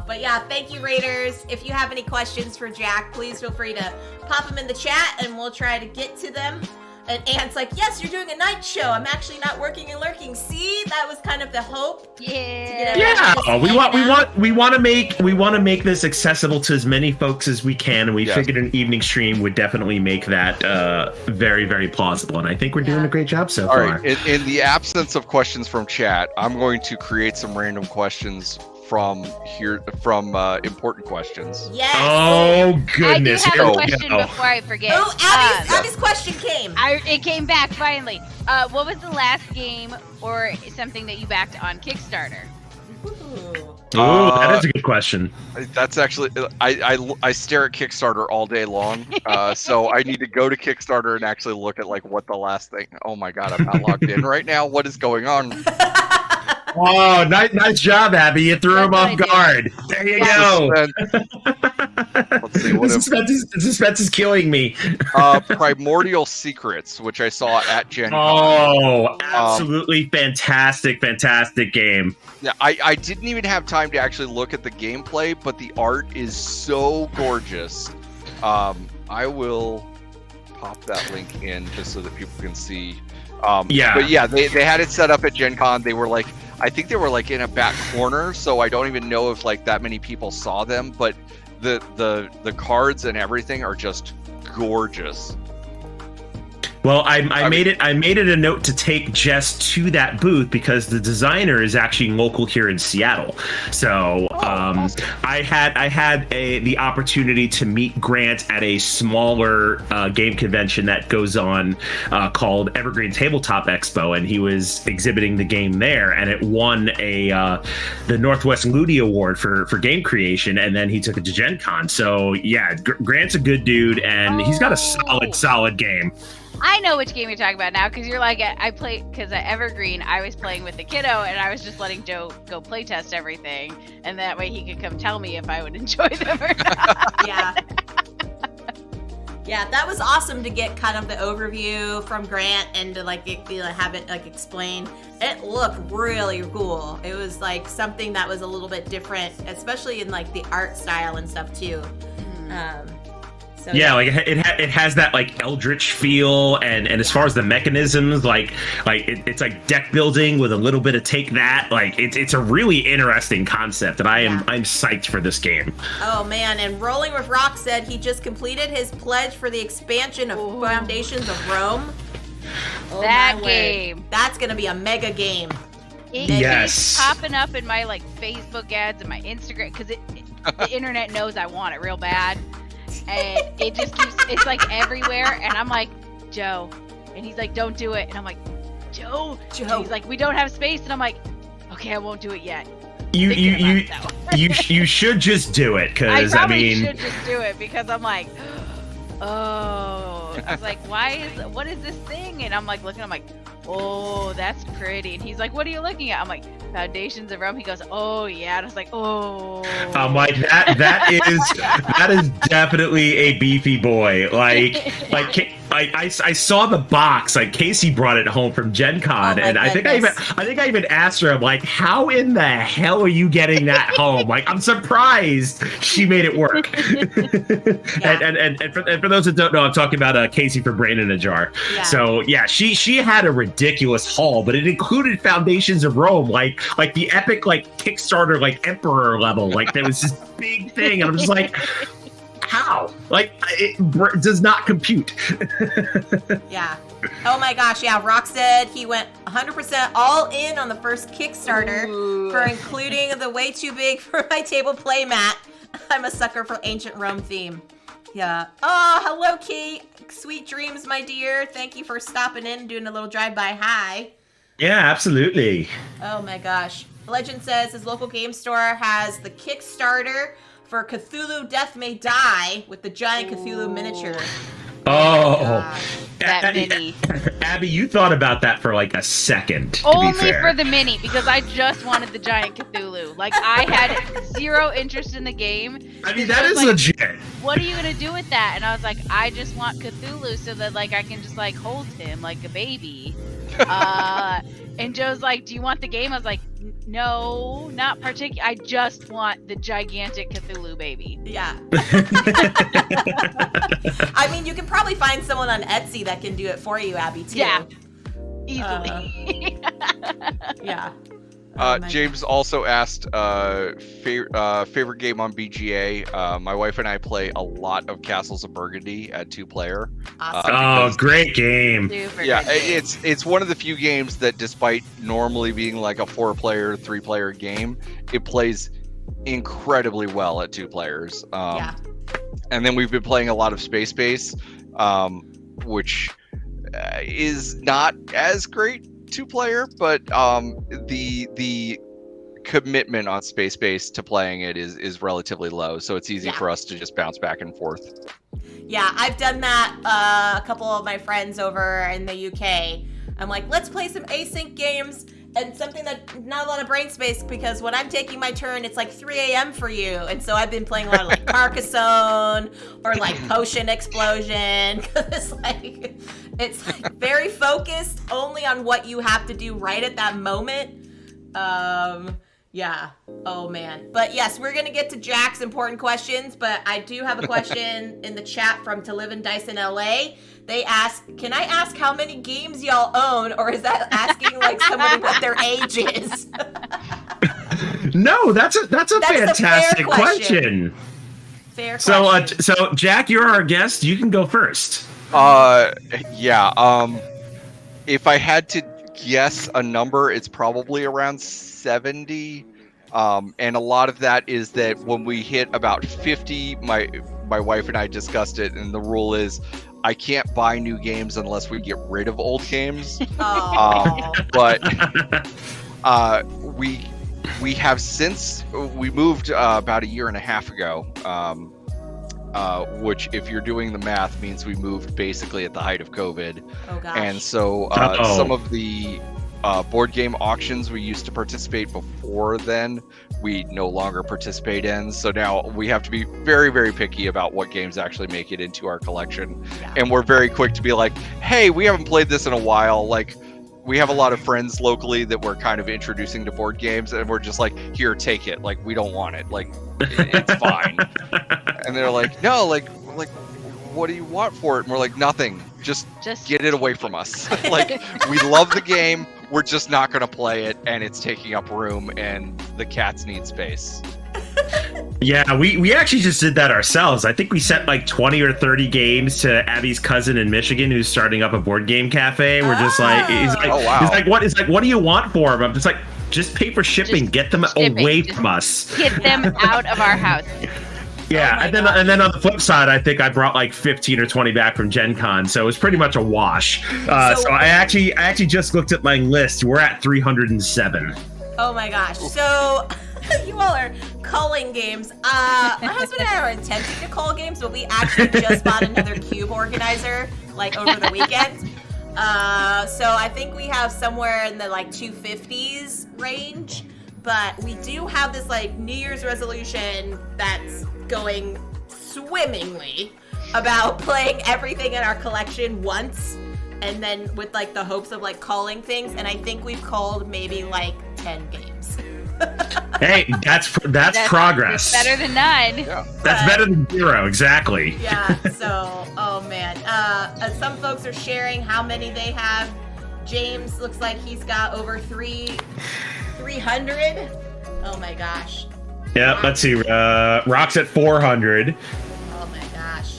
But yeah, thank you, Raiders. If you have any questions for Jack, please feel free to pop them in the chat and we'll try to get to them. And Ant's like, yes, you're doing a night show. I'm actually not working and lurking. See, that was kind of the hope. Yeah. Yeah, we want to make this accessible to as many folks as we can, and we figured an evening stream would definitely make that very, very plausible. And I think we're doing a great job so far. All right. In the absence of questions from chat, I'm going to create some random questions from important questions. Yes. Oh goodness! I do have a Here we question go. before I forget. Oh, Abby's question came. It came back finally. What was the last game or something that you backed on Kickstarter? Oh, that is a good question. That's actually I stare at Kickstarter all day long, so I need to go to Kickstarter and actually look at like what the last thing. Oh my god, I'm not logged in right now. What is going on? Oh, nice job, Abby. You threw him off guard. There you go. Let's see. What The suspense is killing me. Primordial Secrets, which I saw at Gen Con. Oh, absolutely fantastic game. Yeah, I didn't even have time to actually look at the gameplay, but the art is so gorgeous. I will pop that link in just so that people can see. But yeah, they had it set up at Gen Con. They were like, I think they were like in a back corner, so I don't even know if like that many people saw them, but the cards and everything are just gorgeous. Well, I made it a note to take Jess to that booth because the designer is actually local here in Seattle. So awesome. I had the opportunity to meet Grant at a smaller game convention that goes on called Evergreen Tabletop Expo, and he was exhibiting the game there, and it won the Northwest Ludi Award for game creation, and then he took it to Gen Con. So yeah, Grant's a good dude, and he's got a solid game. I know which game you're talking about now, because you're like, I play, because at Evergreen, I was playing with the kiddo, and I was just letting Joe go play test everything, and that way he could come tell me if I would enjoy them or not. Yeah, that was awesome to get kind of the overview from Grant and to like have it like explain. It looked really cool. It was like something that was a little bit different, especially in like the art style and stuff too. So, yeah, like it has that like eldritch feel, and as far as the mechanisms, it's like deck building with a little bit of take that. Like it's a really interesting concept, and I'm psyched for this game. Oh man! And Rolling with Rock said he just completed his pledge for the expansion of Foundations of Rome. Oh, that game. That's gonna be a mega game. It keeps popping up in my like Facebook ads and my Instagram because the internet knows I want it real bad. And it just keeps, it's like everywhere, and I'm like, Joe, and he's like, don't do it, and I'm like, Joe. And he's like, we don't have space, and I'm like, okay, I won't do it yet. You should just do it, because I should just do it, because I'm like, oh, I was like, what is this thing? And I'm like looking, I'm like, oh, that's pretty. And he's like, what are you looking at? I'm like, Foundations of Rome. He goes, oh yeah. And I was like, oh. I'm like, that is definitely a beefy boy. I saw the box. Like Casey brought it home from Gen Con, and I think I even asked her. I'm like, how in the hell are you getting that home? Like, I'm surprised she made it work. And for those that don't know, I'm talking about Casey for Brain in a Jar. Yeah. So yeah, she had a ridiculous haul, but it included Foundations of Rome, like the epic like Kickstarter like Emperor level. Like there was this big thing, and I'm just like, how? Like it does not compute. Yeah. Oh my gosh. Yeah. Rock said he went 100% all in on the first Kickstarter for including the way too big for my table play mat. I'm a sucker for ancient Rome theme. Yeah. Oh, hello, Kate. Sweet dreams, my dear. Thank you for stopping in and doing a little drive-by hi. Yeah, absolutely. Oh my gosh. Legend says his local game store has the Kickstarter for Cthulhu Death May Die with the giant Cthulhu miniature. Oh, that mini. Abby, you thought about that for like a second. Only for the mini, because I just wanted the giant Cthulhu. Like, I had zero interest in the game. I mean, that is like, legit. What are you gonna do with that? And I was like, I just want Cthulhu so that like I can just like hold him like a baby. And Joe's like, do you want the game? I was like, No, not particular. I just want the gigantic Cthulhu baby. Yeah. I mean, you can probably find someone on Etsy that can do it for you, Abby, too. Yeah. Easily. Yeah. James also asked favorite game on BGA. My wife and I play a lot of Castles of Burgundy at 2-player. Awesome. Oh, great game. Super Yeah, good game. it's one of the few games that, despite normally being like a 4-player, 3-player game, it plays incredibly well at 2 players. Yeah. And then we've been playing a lot of Space Base, which is not as great 2-player, but the commitment on Space Base to playing it is relatively low, so it's easy for us to just bounce back and forth. Yeah, I've done that. A couple of my friends over in the UK. I'm like, let's play some async games and something that not a lot of brain space, because when I'm taking my turn, it's like 3 a.m. for you. And so I've been playing a lot of like Carcassonne or like Potion Explosion. It's like very focused only on what you have to do right at that moment. Yeah. Oh man. But yes, we're gonna get to Jack's important questions, but I do have a question in the chat from To Live and Dice in LA. They ask, can I ask how many games y'all own, or is that asking like somebody what their age is? No, that's a fantastic fair question. question. Fair question. So Jack, you're our guest. You can go first. Yeah. If I had to guess a number, it's probably around 70. And a lot of that is that when we hit about 50, my wife and I discussed it, and the rule is I can't buy new games unless we get rid of old games. Oh. But we have since we moved about a year and a half ago, which, if you're doing the math, means we moved basically at the height of COVID. Oh gosh. And so some of the board game auctions we used to participate before then, we no longer participate in. So now we have to be very, very picky about what games actually make it into our collection. Yeah. And we're very quick to be like, hey, we haven't played this in a while. Like, we have a lot of friends locally that we're kind of introducing to board games, and we're just like, here, take it. Like, we don't want it. Like, it's fine. And they're like, no, like, what do you want for it? And we're like, nothing. Just get it away from us. Like, we love the game. We're just not going to play it, and it's taking up room, and the cats need space. Yeah, we actually just did that ourselves. I think we sent like 20 or 30 games to Abby's cousin in Michigan, who's starting up a board game cafe. We're just like, he's like, oh, wow. He's like, what do you want for them? I'm just like, just pay for shipping. Just get them shipping. away Just from us. Get them out of our house. Yeah, Oh and then on the flip side, I think I brought like 15 or 20 back from Gen Con, so it was pretty much a wash. So I actually just looked at my list. We're at 307. Oh my gosh. So you all are culling games. My husband and I are attempting to cull games, but we actually just bought another cube organizer like over the weekend. So I think we have somewhere in the like 250s range, but we do have this like New Year's resolution that's going swimmingly about playing everything in our collection once, and then with like the hopes of like culling things, and I think we've culled maybe like 10 games. Hey, that's progress. It's better than none. Yeah. That's better than 0, exactly. Yeah, so, oh man. Some folks are sharing how many they have. James looks like he's got over 300. Oh my gosh. Yeah, let's see. Rock's at 400. Oh my gosh.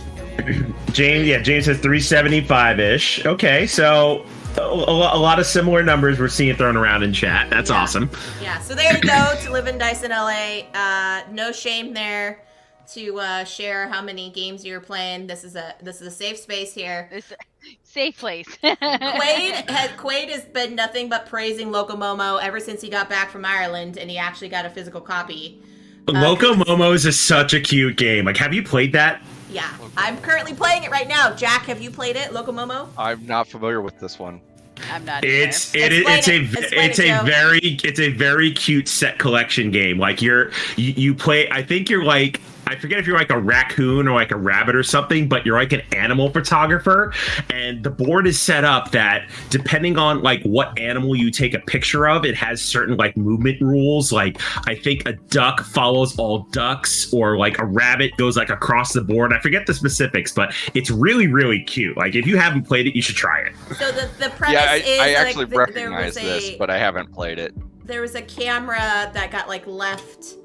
James has 375-ish. Okay, so a lot of similar numbers we're seeing thrown around in chat. That's awesome. Yeah, so there you go. To Live and Dice in LA. No shame there to share how many games you're playing. This is a safe space here. It's a safe place. Quaid has been nothing but praising Locomomo ever since he got back from Ireland, and he actually got a physical copy. Loco Momos is such a cute game. Like, have you played that? Yeah, I'm currently playing it right now. Jack, have you played it, Locomomo? I'm not familiar with this one. I'm not. It's either. a very cute set collection game. Like you play. I think you're like I forget if you're like a raccoon or like a rabbit or something, but you're like an animal photographer, and the board is set up that depending on like what animal you take a picture of, it has certain like movement rules. Like I think a duck follows all ducks, or like a rabbit goes like across the board. I forget the specifics, but it's really, really cute. Like if you haven't played it, you should try it. So the premise is I actually like, recognize this, but I haven't played it. There was a camera that got like left,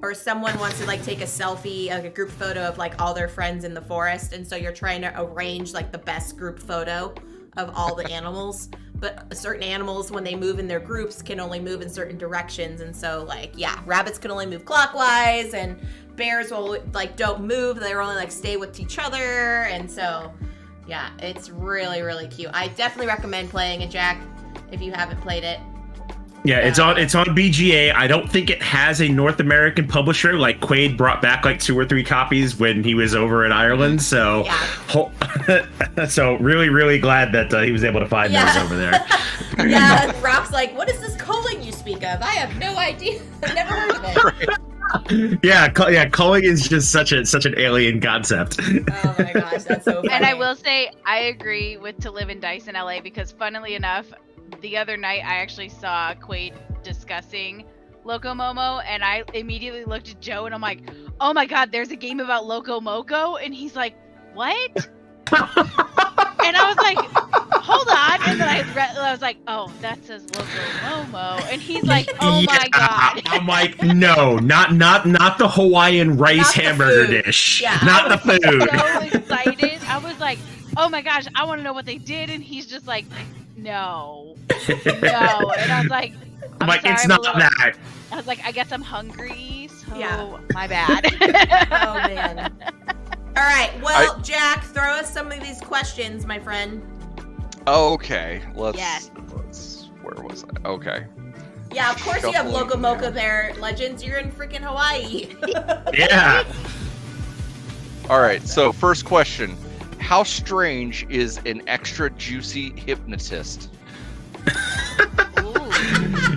or someone wants to like take a selfie, like a group photo of like all their friends in the forest, and so you're trying to arrange like the best group photo of all the animals. But certain animals, when they move in their groups, can only move in certain directions, and so like rabbits can only move clockwise, and bears will like don't move; they're only like stay with each other, and so it's really, really cute. I definitely recommend playing it, Jack, if you haven't played it. Yeah, it's on BGA. I don't think it has a North American publisher. Like Quaid brought back like 2 or 3 copies when he was over in Ireland. So, so really, really glad that he was able to find those over there. Yeah, Rob's like, what is this culling you speak of? I have no idea. I've never heard of it. Yeah, culling is just such an alien concept. Oh my gosh, that's so funny. And I will say, I agree with To Live and Dice in LA, because funnily enough, the other night I actually saw Quaid discussing Loco Momo, and I immediately looked at Joe and I'm like, oh my god, there's a game about Loco Moco, and he's like, what? And I was like, hold on, and then I was like, oh, that says Loco Momo, and he's like, oh my god. I'm like, no, not the Hawaiian rice hamburger dish, not the food. So excited, I was like, oh my gosh, I want to know what they did, and he's just like, no, and I was like, I'm like, it's not that. I was like, I guess I'm hungry, so my bad. Oh man. All right, well, Jack, throw us some of these questions, my friend. Okay, let's. Where was I? Okay. Yeah, of course you have Loco Moco there, Legends. You're in freaking Hawaii. Yeah. All right, so first question. How strange is an extra juicy hypnotist?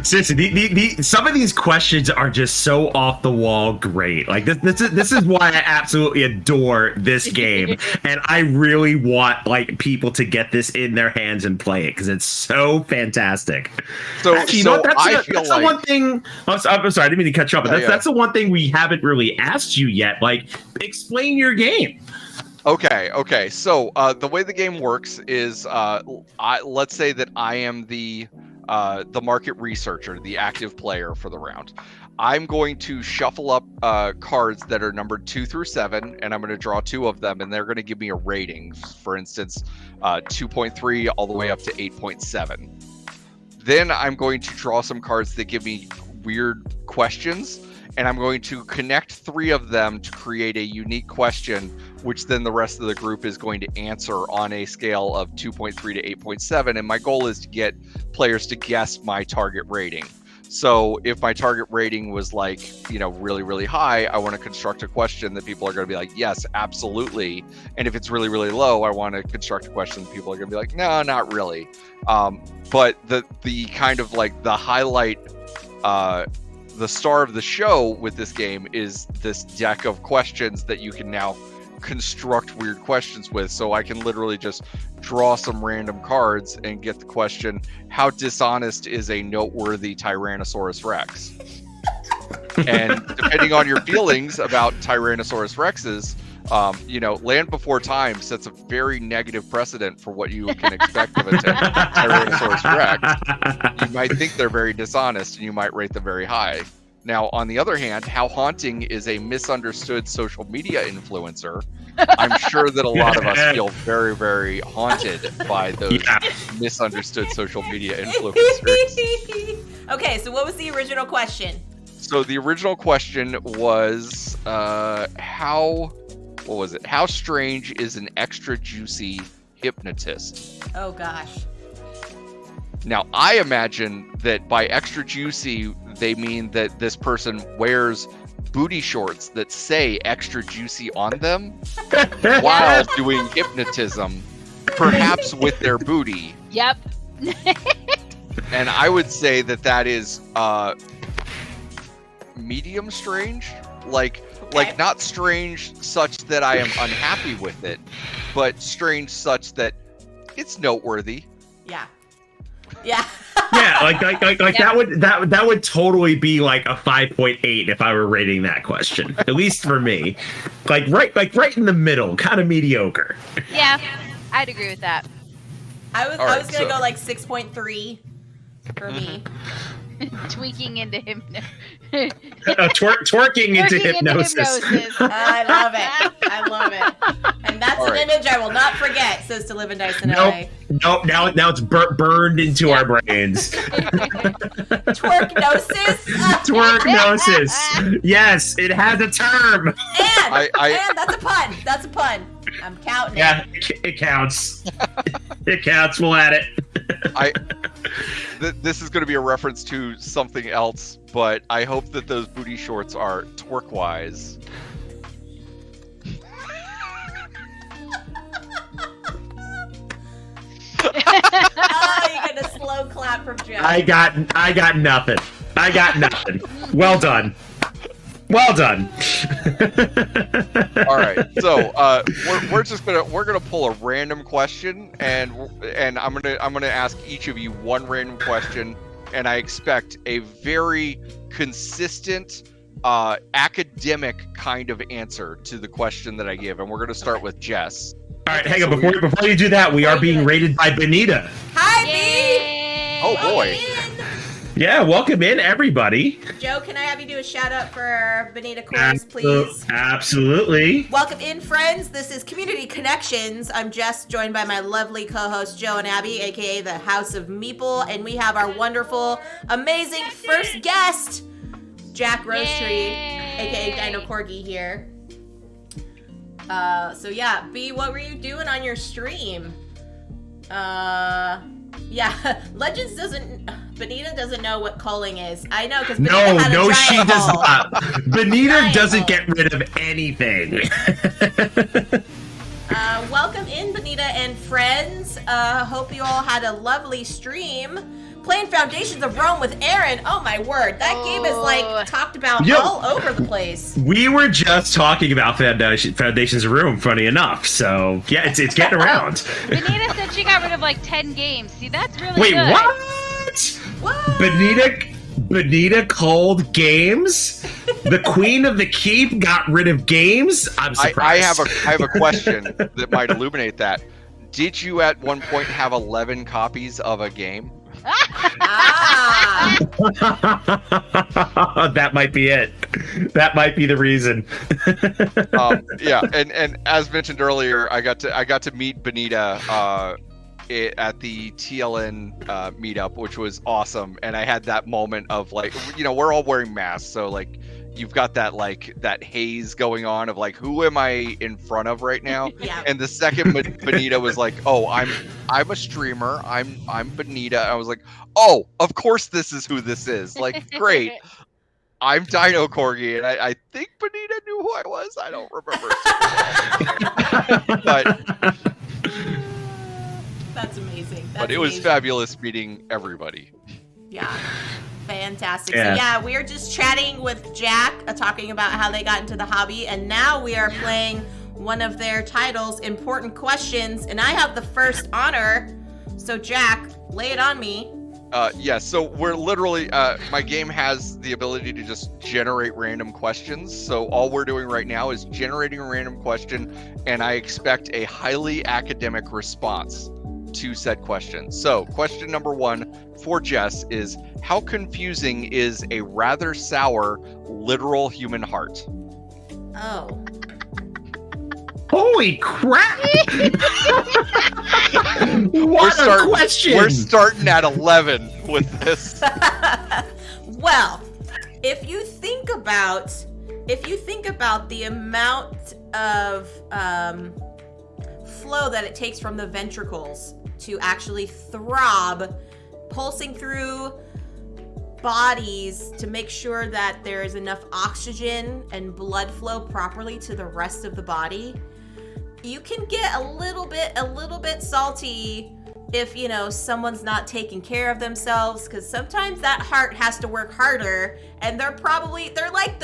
Seriously, some of these questions are just so off the wall great. Like this is why I absolutely adore this game, and I really want like people to get this in their hands and play it because it's so fantastic. So, actually, that's the one thing. I'm sorry, I didn't mean to cut you off, but that's the one thing we haven't really asked you yet. Like, explain your game. Okay. So the way the game works is, let's say that I am the market researcher, the active player for the round. I'm going to shuffle up cards that are numbered 2 through 7, and I'm going to draw 2 of them, and they're going to give me a rating. For instance, 2.3 all the way up to 8.7. Then I'm going to draw some cards that give me weird questions, and I'm going to connect 3 of them to create a unique question, which then the rest of the group is going to answer on a scale of 2.3 to 8.7. And my goal is to get players to guess my target rating. So if my target rating was like, really, really high, I want to construct a question that people are going to be like, yes, absolutely. And if it's really, really low, I want to construct a question that people are going to be like, no, not really. But the kind of like the highlight, the star of the show with this game is this deck of questions that you can now construct weird questions with. So I can literally just draw some random cards and get the question, how dishonest is a noteworthy Tyrannosaurus Rex? And depending on your feelings about Tyrannosaurus Rexes, Land Before Time sets a very negative precedent for what you can expect of a Tyrannosaurus Rex. You might think they're very dishonest and you might rate them very high. Now, on the other hand, how haunting is a misunderstood social media influencer? I'm sure that a lot of us feel very, very haunted by those misunderstood social media influencers. Okay, so what was the original question? So the original question was, how strange is an extra juicy hypnotist? Oh, gosh. Now, I imagine that by extra juicy, they mean that this person wears booty shorts that say extra juicy on them while doing hypnotism, perhaps with their booty. Yep. And I would say that is medium strange, Like not strange such that I am unhappy with it, but strange such that it's noteworthy. Yeah. Yeah, like that would totally be like a 5.8 if I were rating that question. At least for me. Like right in the middle, kind of mediocre. Yeah, I'd agree with that. I was gonna go like 6.3 for me. Tweaking into twerking into hypnosis. I love it. And that's an image I will not forget, says to live and dice in LA. Nope, now it's burned into our brains. Twerknosis? Twerknosis. Yes, it has a term. And that's a pun. That's a pun. I'm counting it. It counts. It counts. We'll add it. This is going to be a reference to something else, but I hope that those booty shorts are twerk-wise. Oh, you get a slow clap from Joe. I got nothing. Well done. Well done. All right, so we're gonna pull a random question, and I'm gonna ask each of you one random question, and I expect a very consistent, academic kind of answer to the question that I give, and we're gonna start with Jess. All right, hang on. Before you do that, we are being rated by Benita. Hi, Yay! Oh boy. Yeah, welcome in, everybody. Joe, can I have you do a shout out for DinoCorgi, please? Absolutely. Welcome in, friends. This is Community Connections. I'm Jess, joined by my lovely co-hosts Joe and Abby, aka the House of Meeple, and we have our wonderful, amazing first guest, Jack Rosetree, aka DinoCorgi here. So yeah, B, what were you doing on your stream? Yeah, Benita doesn't know what culling is. I know, because Benita had a giant she does hole. not. Benita doesn't get rid of anything. Welcome in, Benita and friends. Hope you all had a lovely stream. Playing Foundations of Rome with Aaron. Oh my word, that game is like talked about all over the place. We were just talking about Foundations of Rome, funny enough. So yeah, it's getting around. Benita said she got rid of like 10 games. See, that's really Wait, good. What? Benita called games? The Queen of the Keep got rid of games? I'm surprised. I have a question that might illuminate that. Did you at one point have 11 copies of a game? That might be it. That might be the reason. Yeah, and as mentioned earlier, I got to meet Benita at the TLN meetup, which was awesome. And I had that moment of like, we're all wearing masks, so like you've got that haze going on of like, who am I in front of right now? Yeah. And the second Benita was like, oh, I'm a streamer. I'm Benita. I was like, oh, of course this is who this is. Like, great. I'm DinoCorgi, and I think Benita knew who I was. I don't remember. But that's amazing. But it was fabulous meeting everybody. Yeah. Fantastic. Yeah. So yeah, we are just chatting with Jack, talking about how they got into the hobby, and now we are playing one of their titles, Important Questions, and I have the first honor. So Jack, lay it on me. Yeah, so we're literally, my game has the ability to just generate random questions. So all we're doing right now is generating a random question, and I expect a highly academic response to said question. So question number 1 for Jess is, how confusing is a rather sour literal human heart? Oh. Holy crap! What a question! We're starting at 11 with this. Well, if you think about the amount of flow that it takes from the ventricles to actually throb, pulsing through bodies to make sure that there is enough oxygen and blood flow properly to the rest of the body, you can get a little bit salty if, you know, someone's not taking care of themselves, because sometimes that heart has to work harder, and they're like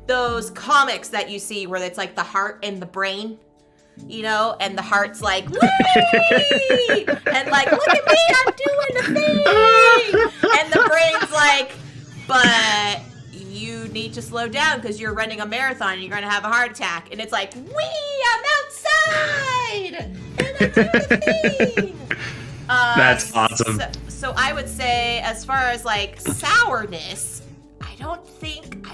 those comics that you see where it's like the heart and the brain, you know, and the heart's like, whee! And like, look at me, I'm doing the thing! And the brain's like, but you need to slow down because you're running a marathon and you're going to have a heart attack. And it's like, wee, I'm outside! And I'm doing the thing! That's awesome. So I would say, as far as like sourness, I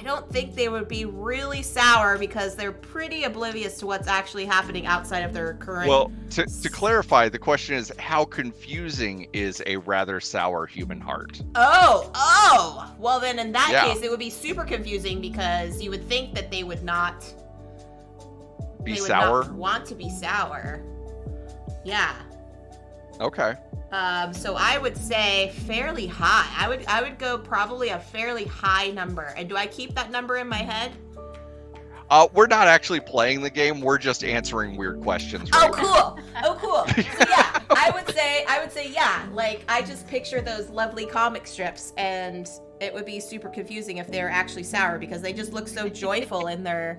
don't think they would be really sour because they're pretty oblivious to what's actually happening outside of their current. Well, to clarify, the question is, how confusing is a rather sour human heart? Oh. Well, then in that Yeah. case, it would be super confusing because you would think that they would not Be they would sour? not want to be sour. Yeah. Okay. So I would say fairly high. I would go probably a fairly high number. And do I keep that number in my head? We're not actually playing the game. We're just answering weird questions right now. Oh, cool. So yeah, I would say yeah. Like, I just picture those lovely comic strips, and it would be super confusing if they're actually sour because they just look so joyful in their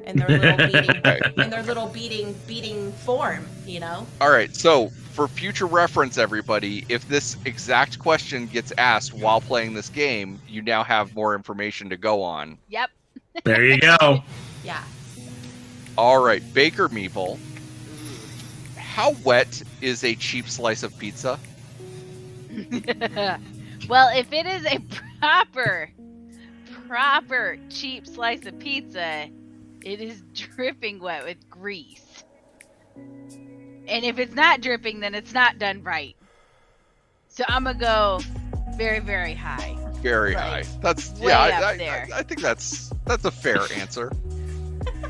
little beating form, you know? All right, so for future reference, everybody, if this exact question gets asked while playing this game, you now have more information to go on. Yep. There you go. Yeah. All right, Baker Meeple, how wet is a cheap slice of pizza? Well, if it is a proper cheap slice of pizza, it is dripping wet with grease. And if it's not dripping, then it's not done right. So I'm gonna go very, very high. Very Right. high. That's Way up there. I think that's a fair answer.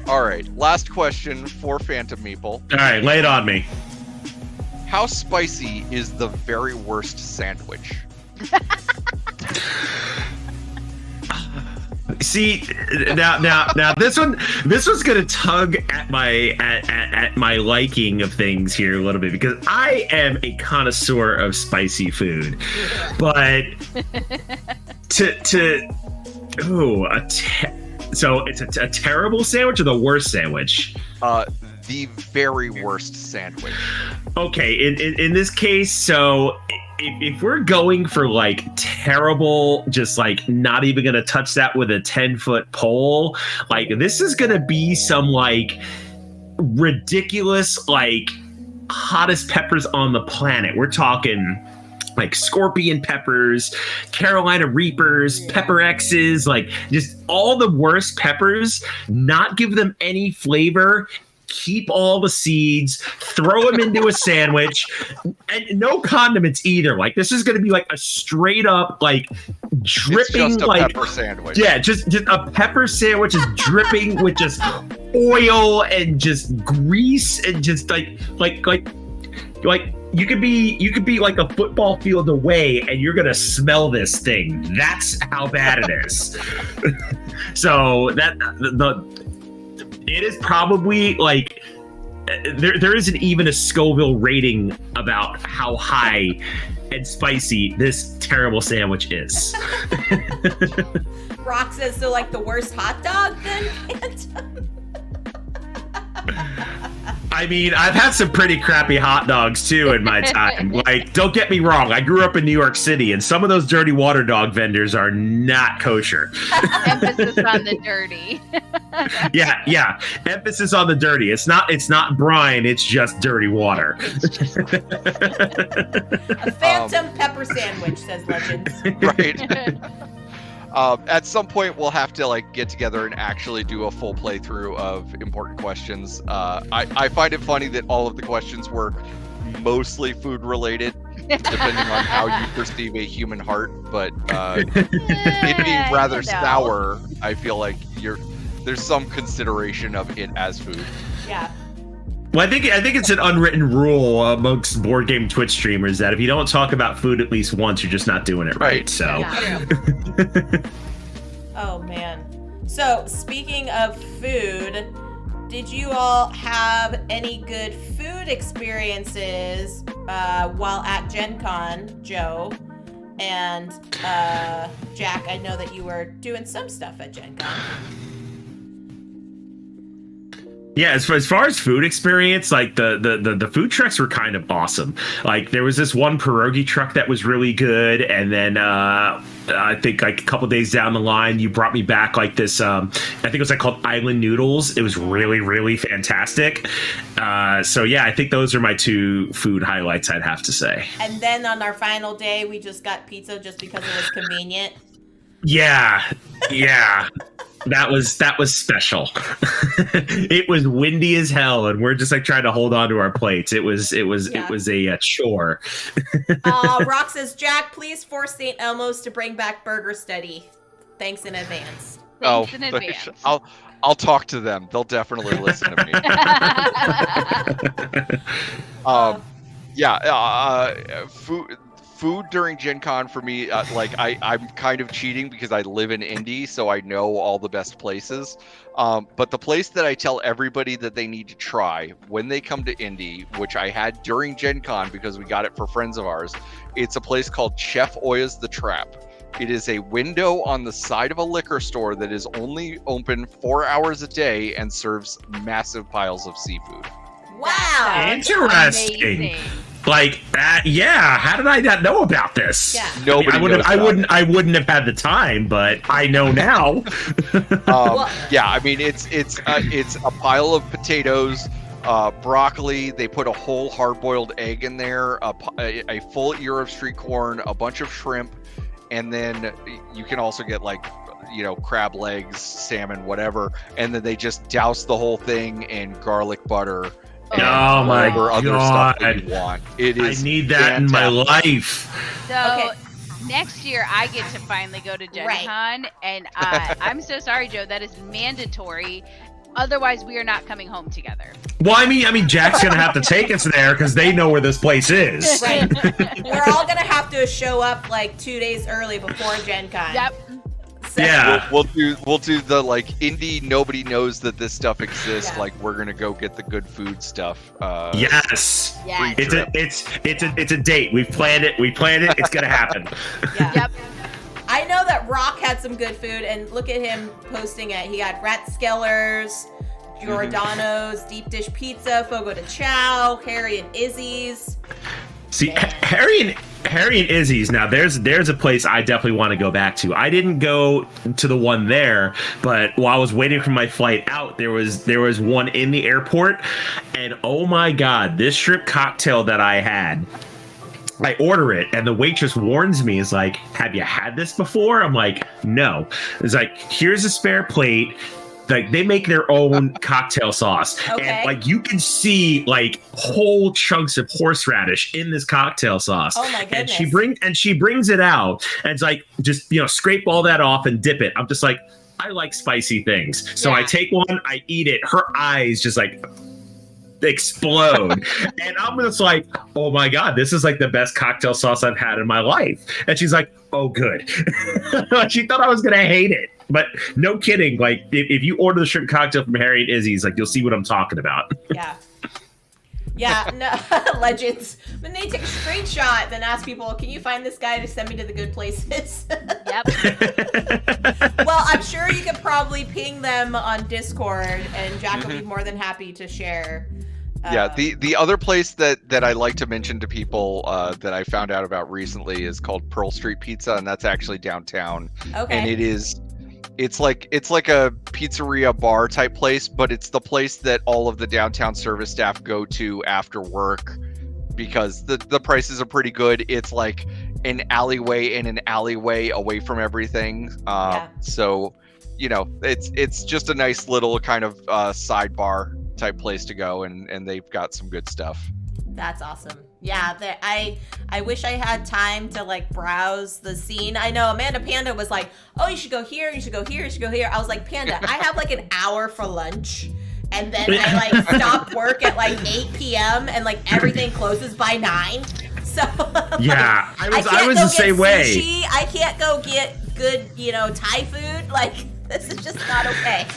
All right, last question for Phantom Meeple. All right, lay it on me. How spicy is the very worst sandwich? See, now this one's gonna tug at my liking of things here a little bit because I am a connoisseur of spicy food, but so it's a terrible sandwich or the worst sandwich? The very worst sandwich. Okay, in this case, so if we're going for like terrible, just like not even gonna touch that with a 10-foot pole, like this is gonna be some like ridiculous, like hottest peppers on the planet. We're talking like scorpion peppers, Carolina Reapers, Pepper X's, like just all the worst peppers, not give them any flavor, keep all the seeds, throw them into a sandwich, and no condiments either. Like this is going to be like a straight up like dripping, It's just a like pepper sandwich. yeah, just a pepper sandwich is dripping with just oil and just grease and just like you could be like a football field away and you're gonna smell this thing. That's how bad it is. So it is probably like there isn't even a Scoville rating about how high and spicy this terrible sandwich is. Rock says, so like the worst hot dog then, Phantom? I mean, I've had some pretty crappy hot dogs too in my time. Like, don't get me wrong, I grew up in New York City, and some of those dirty water dog vendors are not kosher. Emphasis on the dirty. Yeah. Emphasis on the dirty. It's not brine, it's just dirty water. A phantom pepper sandwich, says Legends. Right. At some point, we'll have to like get together and actually do a full playthrough of important questions. I find it funny that all of the questions were mostly food related, depending on how you perceive a human heart. But it being rather sour, I feel like there's some consideration of it as food. Yeah. Well, I think it's an unwritten rule amongst board game Twitch streamers that if you don't talk about food at least once, you're just not doing it right. So. Yeah. Oh man. So speaking of food, did you all have any good food experiences while at Gen Con, Joe and Jack, I know that you were doing some stuff at Gen Con. Yeah, as far as food experience, like the food trucks were kind of awesome. Like there was this one pierogi truck that was really good, and then I think like a couple days down the line, you brought me back like this. I think it was like called Island Noodles. It was really, really fantastic. So yeah, I think those are my two food highlights, I'd have to say. And then on our final day, we just got pizza just because it was convenient. Yeah. That was special. It was windy as hell, and we're just like trying to hold on to our plates. It was a chore. Rock says, Jack, please force St. Elmo's to bring back Burger Study. Thanks in advance. Thanks in advance. I'll talk to them. They'll definitely listen to me. Food during Gen Con for me, I'm kind of cheating because I live in Indy, so I know all the best places. But the place that I tell everybody that they need to try when they come to Indy, which I had during Gen Con because we got it for friends of ours, it's a place called Chef Oya's The Trap. It is a window on the side of a liquor store that is only open 4 hours a day and serves massive piles of seafood. Wow. Interesting. Amazing. Like that, yeah. How did I not know about this? Yeah. Nobody knows I wouldn't have had the time, but I know now. Yeah, I mean it's a pile of potatoes, broccoli. They put a whole hard-boiled egg in there, a full ear of street corn, a bunch of shrimp, and then you can also get crab legs, salmon, whatever, and then they just douse the whole thing in garlic butter. Oh my other God. Stuff that you want. It is I need that fantastic in my life. So next year I get to finally go to Gen Con, and I'm so sorry, Joe, that is mandatory. Otherwise, we are not coming home together. Well, I mean, Jack's gonna have to take us there because they know where this place is. Right. We're all gonna have to show up like 2 days early before Gen Con. Yep. So. Yeah. We'll do the indie. Nobody knows that this stuff exists. Yeah. Like we're gonna go get the good food stuff. Yes. Yes. It's a date. We've planned it. It's gonna happen. Yeah. Yep. I know that Rock had some good food, and look at him posting it. He had Rathskellers, Giordano's, deep dish pizza, Fogo de Chao, Harry and Izzy's. See, Harry and Izzy's. Now, there's a place I definitely want to go back to. I didn't go to the one there, but while I was waiting for my flight out, there was one in the airport, and oh my God, this shrimp cocktail that I had. I order it, and the waitress warns me, is like, have you had this before? I'm like, no. It's like, here's a spare plate. Like, they make their own cocktail sauce. Okay. And like you can see like whole chunks of horseradish in this cocktail sauce. Oh my goodness. And she brings it out, and it's like, just scrape all that off and dip it. I'm just like, I like spicy things. So I take one, I eat it. Her eyes just like explode. And I'm just like, oh my God, this is like the best cocktail sauce I've had in my life. And she's like, oh good. She thought I was gonna hate it, but no kidding. Like if you order the shrimp cocktail from Harry and Izzy's, like you'll see what I'm talking about. Yeah, no, legends. When they take a screenshot, then ask people, can you find this guy to send me to the good places? Yep. Well, I'm sure you could probably ping them on Discord, and Jack will be more than happy to share. Yeah, the other place that I like to mention to people that I found out about recently is called Pearl Street Pizza, and that's actually downtown. Okay. And it's like a pizzeria bar type place, but it's the place that all of the downtown service staff go to after work because the prices are pretty good. It's like an alleyway in an alleyway away from everything. So, it's just a nice little kind of sidebar type place to go, and they've got some good stuff. That's awesome. Yeah, I wish I had time to like browse the scene. I know Amanda Panda was like, oh, you should go here, you should go here, you should go here. I was like, Panda, I have like an hour for lunch, and then I like stop work at like 8 p.m. and like everything closes by 9. So yeah, like, I was the same way. I can't go get good, Thai food. Like this is just not okay.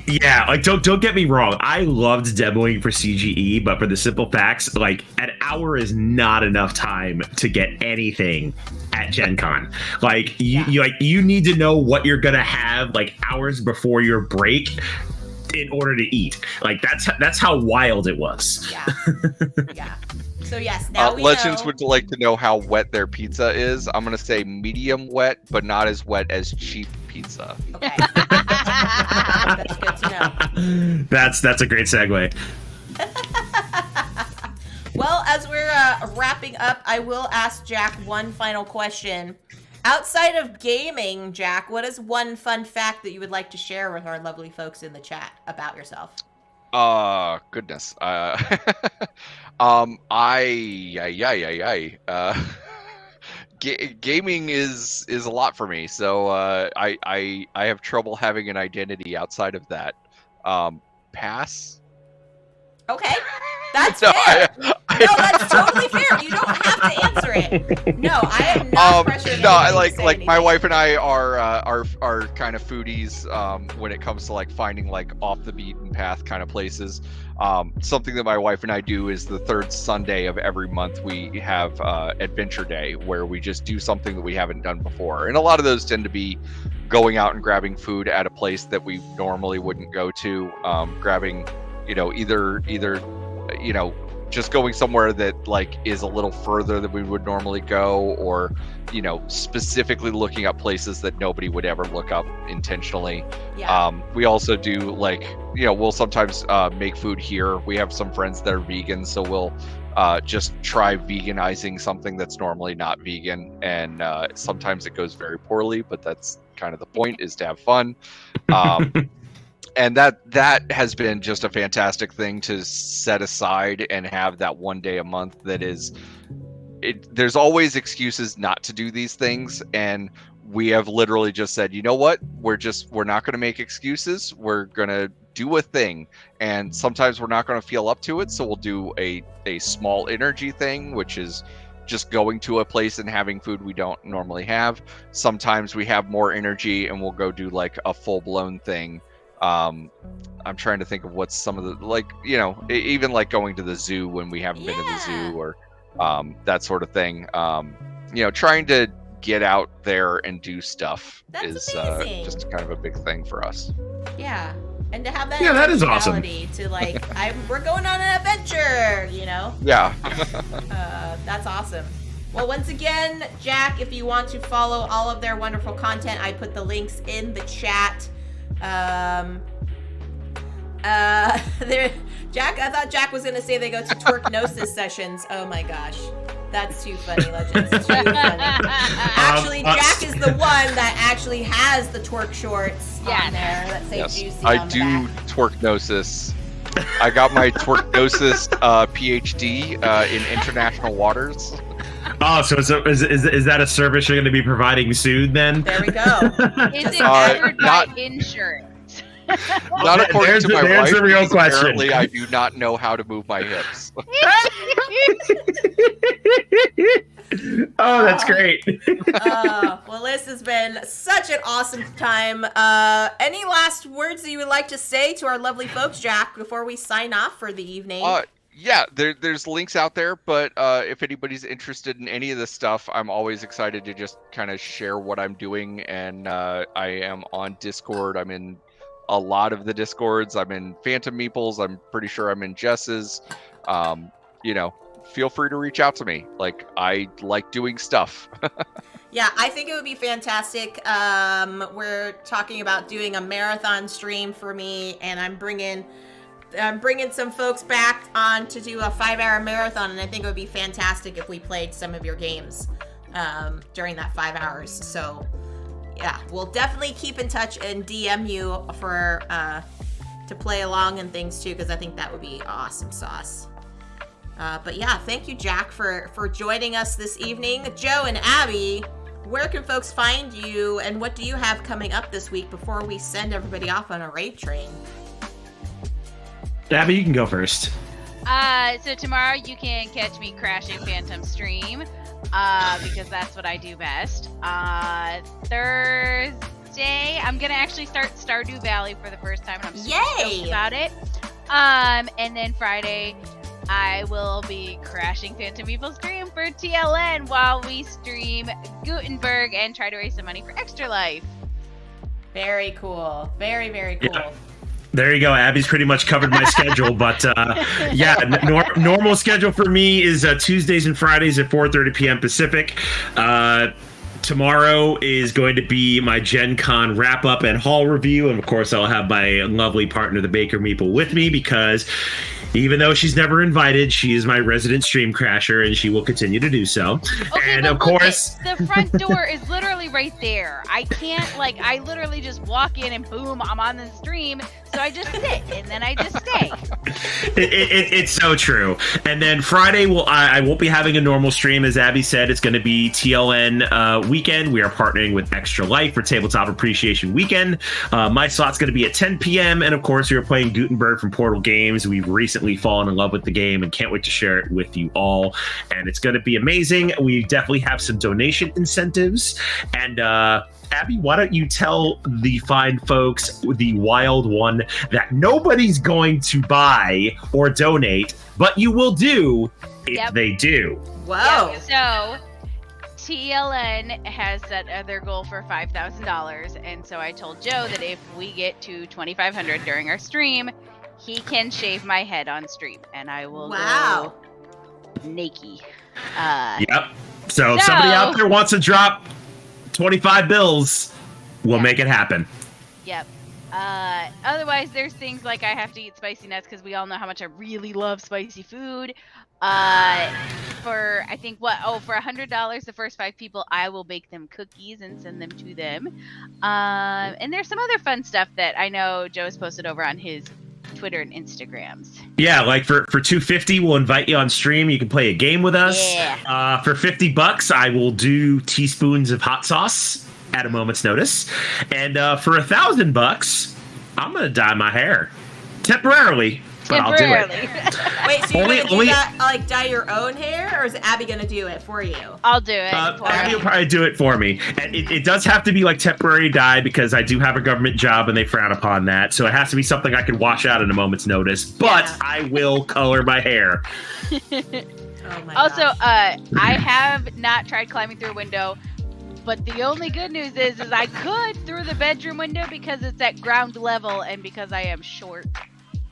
Yeah, like don't get me wrong. I loved demoing for CGE, but for the simple facts, like an hour is not enough time to get anything at Gen Con. Like you need to know what you're gonna have like hours before your break in order to eat. Like that's how wild it was. Yeah. Yeah. So yes, now we Legends know. would like to know how wet their pizza is. I'm gonna say medium wet, but not as wet as cheap pizza. Okay. That's good to know. That's a great segue. Well, as we're wrapping up, I will ask Jack one final question. Outside of gaming, Jack, what is one fun fact that you would like to share with our lovely folks in the chat about yourself? Goodness. Gaming is a lot for me, so I have trouble having an identity outside of that. Pass. Okay, that's No, fair. No, that's totally fair. You don't have to answer it. No, I am not pressuring No, I anybody to say like my anything. wife and I are kind of foodies when it comes to like finding like off the beaten path kind of places. Something that my wife and I do is the third Sunday of every month we have Adventure Day, where we just do something that we haven't done before, and a lot of those tend to be going out and grabbing food at a place that we normally wouldn't go to, grabbing, either just going somewhere that like is a little further than we would normally go, or specifically looking up places that nobody would ever look up intentionally. Yeah. We also do like we'll sometimes make food here. We have some friends that are vegan, so we'll just try veganizing something that's normally not vegan, and sometimes it goes very poorly, but that's kind of the point, is to have fun. And that has been just a fantastic thing to set aside and have that one day a month that is there's always excuses not to do these things, and we have literally just said, you know what, we're not going to make excuses, we're going to do a thing, and sometimes we're not going to feel up to it, so we'll do a small energy thing, which is just going to a place and having food we don't normally have. Sometimes we have more energy and we'll go do like a full-blown thing. I'm trying to think of what's some of the, like, even like going to the zoo when we haven't been to the zoo, or that sort of thing. Trying to get out there and do stuff is amazing. just kind of a big thing for us. Yeah. And to have that that is awesome. intentionality to like, we're going on an adventure, Yeah. That's awesome. Well, once again, Jack, if you want to follow all of their wonderful content, I put the links in the chat. Jack, I thought Jack was gonna say they go to twerknosis sessions. Oh my gosh, that's too funny, Legends. Too funny. Actually, Jack is the one that actually has the twerk shorts on there that say juicy. I on the do back. twerknosis. I got my twerknosis PhD in international waters. Oh, so is that a service you're going to be providing soon then? There we go. Is it covered by insurance? Not according to my wife. The real because question. Apparently, I do not know how to move my hips. Oh, that's great. Well, this has been such an awesome time. Any last words that you would like to say to our lovely folks, Jack, before we sign off for the evening? Yeah, there's links out there, but if anybody's interested in any of this stuff, I'm always excited to just kind of share what I'm doing, and I am on Discord. I'm in a lot of the Discords. I'm in Phantom Meeple's. I'm pretty sure I'm in Jess's. Feel free to reach out to me. Like, I like doing stuff. Yeah, I think it would be fantastic. We're talking about doing a marathon stream for me, and I'm bringing some folks back on to do a 5-hour marathon, and I think it would be fantastic if we played some of your games during that 5 hours. So, yeah, we'll definitely keep in touch and DM you for to play along and things too, because I think that would be awesome sauce. But yeah, thank you, Jack, for joining us this evening. Joe and Abby, where can folks find you, and what do you have coming up this week before we send everybody off on a raid train? Abby, you can go first. So tomorrow you can catch me crashing Phantom Stream, because that's what I do best. Wednesday, I'm gonna actually start Stardew Valley for the first time, and I'm super Yay! stoked about it. And then Friday, I will be crashing Phantom Evil stream for TLN while we stream Gutenberg and try to raise some money for Extra Life. Very cool. Very, very cool. Yeah. There you go. Abby's pretty much covered my schedule, but yeah, normal schedule for me is Tuesdays and Fridays at 4:30 p.m. Pacific. Tomorrow is going to be my Gen Con wrap up and haul review, and of course I'll have my lovely partner, the Baker Meeple, with me because even though she's never invited, she is my resident stream crasher, and she will continue to do so. Okay, and but of look course, the front door is literally right there. I can't I literally just walk in and boom, I'm on the stream. So I just sit and then I just stay. It's so true. And then Friday, I won't be having a normal stream, as Abby said. It's going to be TLN weekend. We are partnering with Extra Life for Tabletop Appreciation Weekend. My slot's going to be at 10 p.m. And of course, we are playing Gutenberg from Portal Games. We've recently fallen in love with the game and can't wait to share it with you all. And it's going to be amazing. We definitely have some donation incentives. And Abby, why don't you tell the fine folks the wild one that nobody's going to buy or donate, but you will do if they do. Whoa. Yep. So TLN has set their goal for $5,000, and so I told Joe that if we get to $2,500 during our stream, he can shave my head on stream, and I will go naked. Yep. So if somebody out there wants to drop 25 bills, we'll make it happen. Yep. Otherwise, there's things like I have to eat spicy nuts because we all know how much I really love spicy food. For I think for $100, the first 5 people, I will bake them cookies and send them to them. And there's some other fun stuff that I know Joe's posted over on his Twitter and Instagrams. Yeah, like for $250, we'll invite you on stream. You can play a game with us. Yeah. For $50, I will do teaspoons of hot sauce at a moment's notice. And for $1,000, I'm gonna dye my hair temporarily. But I'll do it. Wait, so you're gonna do that, like dye your own hair, or is Abby gonna do it for you? I'll do it. Abby will probably do it for me. And it does have to be like temporary dye because I do have a government job and they frown upon that. So it has to be something I can wash out at a moment's notice. But I will color my hair. Oh my also, gosh. I have not tried climbing through a window. But the only good news is I could through the bedroom window because it's at ground level and because I am short.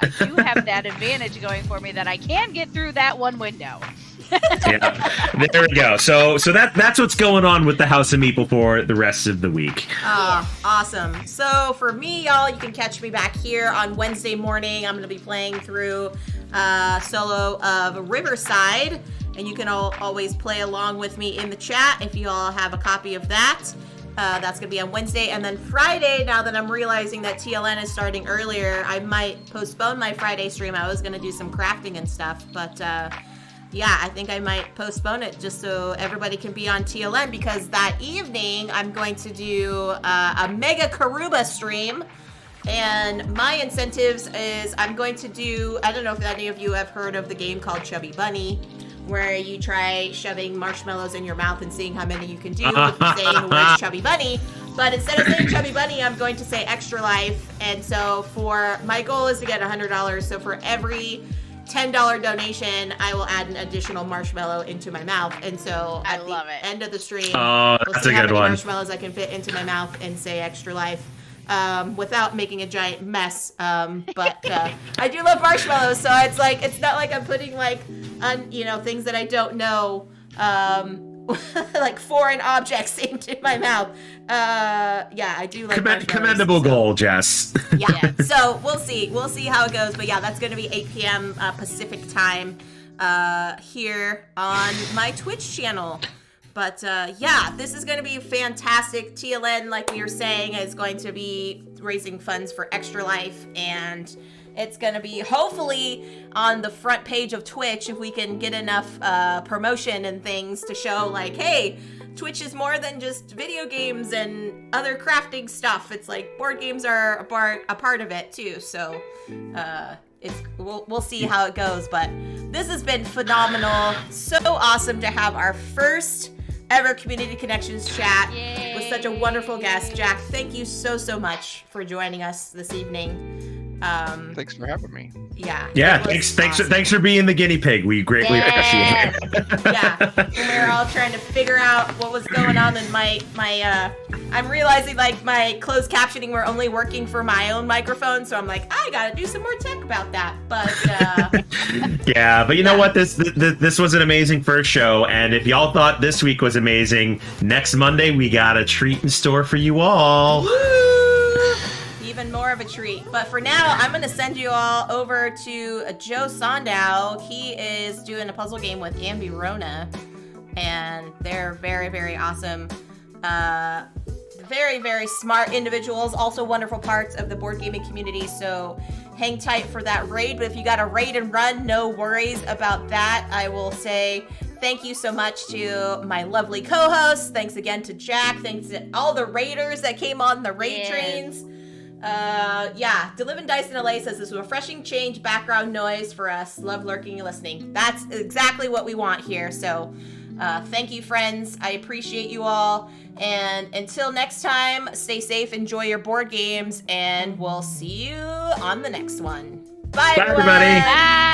I do have that advantage going for me that I can get through that one window. Yeah, there we go. So that's what's going on with the House of Meeple for the rest of the week. Awesome. So for me, y'all, you can catch me back here on Wednesday morning. I'm going to be playing through solo of Riverside, and you can always play along with me in the chat if you all have a copy of that. That's going to be on Wednesday. And then Friday, now that I'm realizing that TLN is starting earlier, I might postpone my Friday stream. I was going to do some crafting and stuff, but yeah, I think I might postpone it just so everybody can be on TLN, because that evening I'm going to do a Mega Karuba stream. And my incentives is I'm going to do, I don't know if any of you have heard of the game called Chubby Bunny, where you try shoving marshmallows in your mouth and seeing how many you can do with saying the word Chubby Bunny. But instead of saying Chubby Bunny, I'm going to say Extra Life. And so my goal is to get $100. So for every $10 donation, I will add an additional marshmallow into my mouth. And so at the end of the stream, we'll see how many marshmallows I can fit into my mouth and say Extra Life. Without making a giant mess. But I do love marshmallows, so it's not like I'm putting things that I don't know, like foreign objects into my mouth. Yeah, I do like marshmallows. Commendable goal, Jess. Yeah. So we'll see how it goes. But yeah, that's going to be 8 p.m. Pacific time here on my Twitch channel. But yeah, this is going to be fantastic. TLN, like we were saying, is going to be raising funds for Extra Life, and it's going to be hopefully on the front page of Twitch if we can get enough promotion and things to show like, hey, Twitch is more than just video games and other crafting stuff. It's like board games are a part of it too. So we'll see how it goes. But this has been phenomenal. So awesome to have our first ever Community Connections chat with such a wonderful guest. Jack, thank you so much for joining us this evening. Thanks for having me. Yeah. Yeah, thanks for being the guinea pig. We greatly appreciate it. Yeah, we were all trying to figure out what was going on in my I'm realizing like my closed captioning were only working for my own microphone, so I'm like, I gotta do some more tech about that. But yeah, but you know what? This was an amazing first show, and if y'all thought this week was amazing, next Monday we got a treat in store for you all. Woo! Even more of a treat. But for now, I'm going to send you all over to Joe Sondow. He is doing a puzzle game with Ambi Rona, and they're very, very awesome. Very, very smart individuals, also wonderful parts of the board gaming community, so hang tight for that raid. But if you got a raid and run, no worries about that. I will say thank you so much to my lovely co-hosts. Thanks again to Jack. Thanks to all the raiders that came on the raid trains. Yeah, To Live and Dice in LA says this was a refreshing change background noise for us. Love lurking and listening. That's exactly what we want here. So thank you, friends. I appreciate you all. And until next time, stay safe, enjoy your board games, and we'll see you on the next one. Bye, everyone. Everybody. Bye.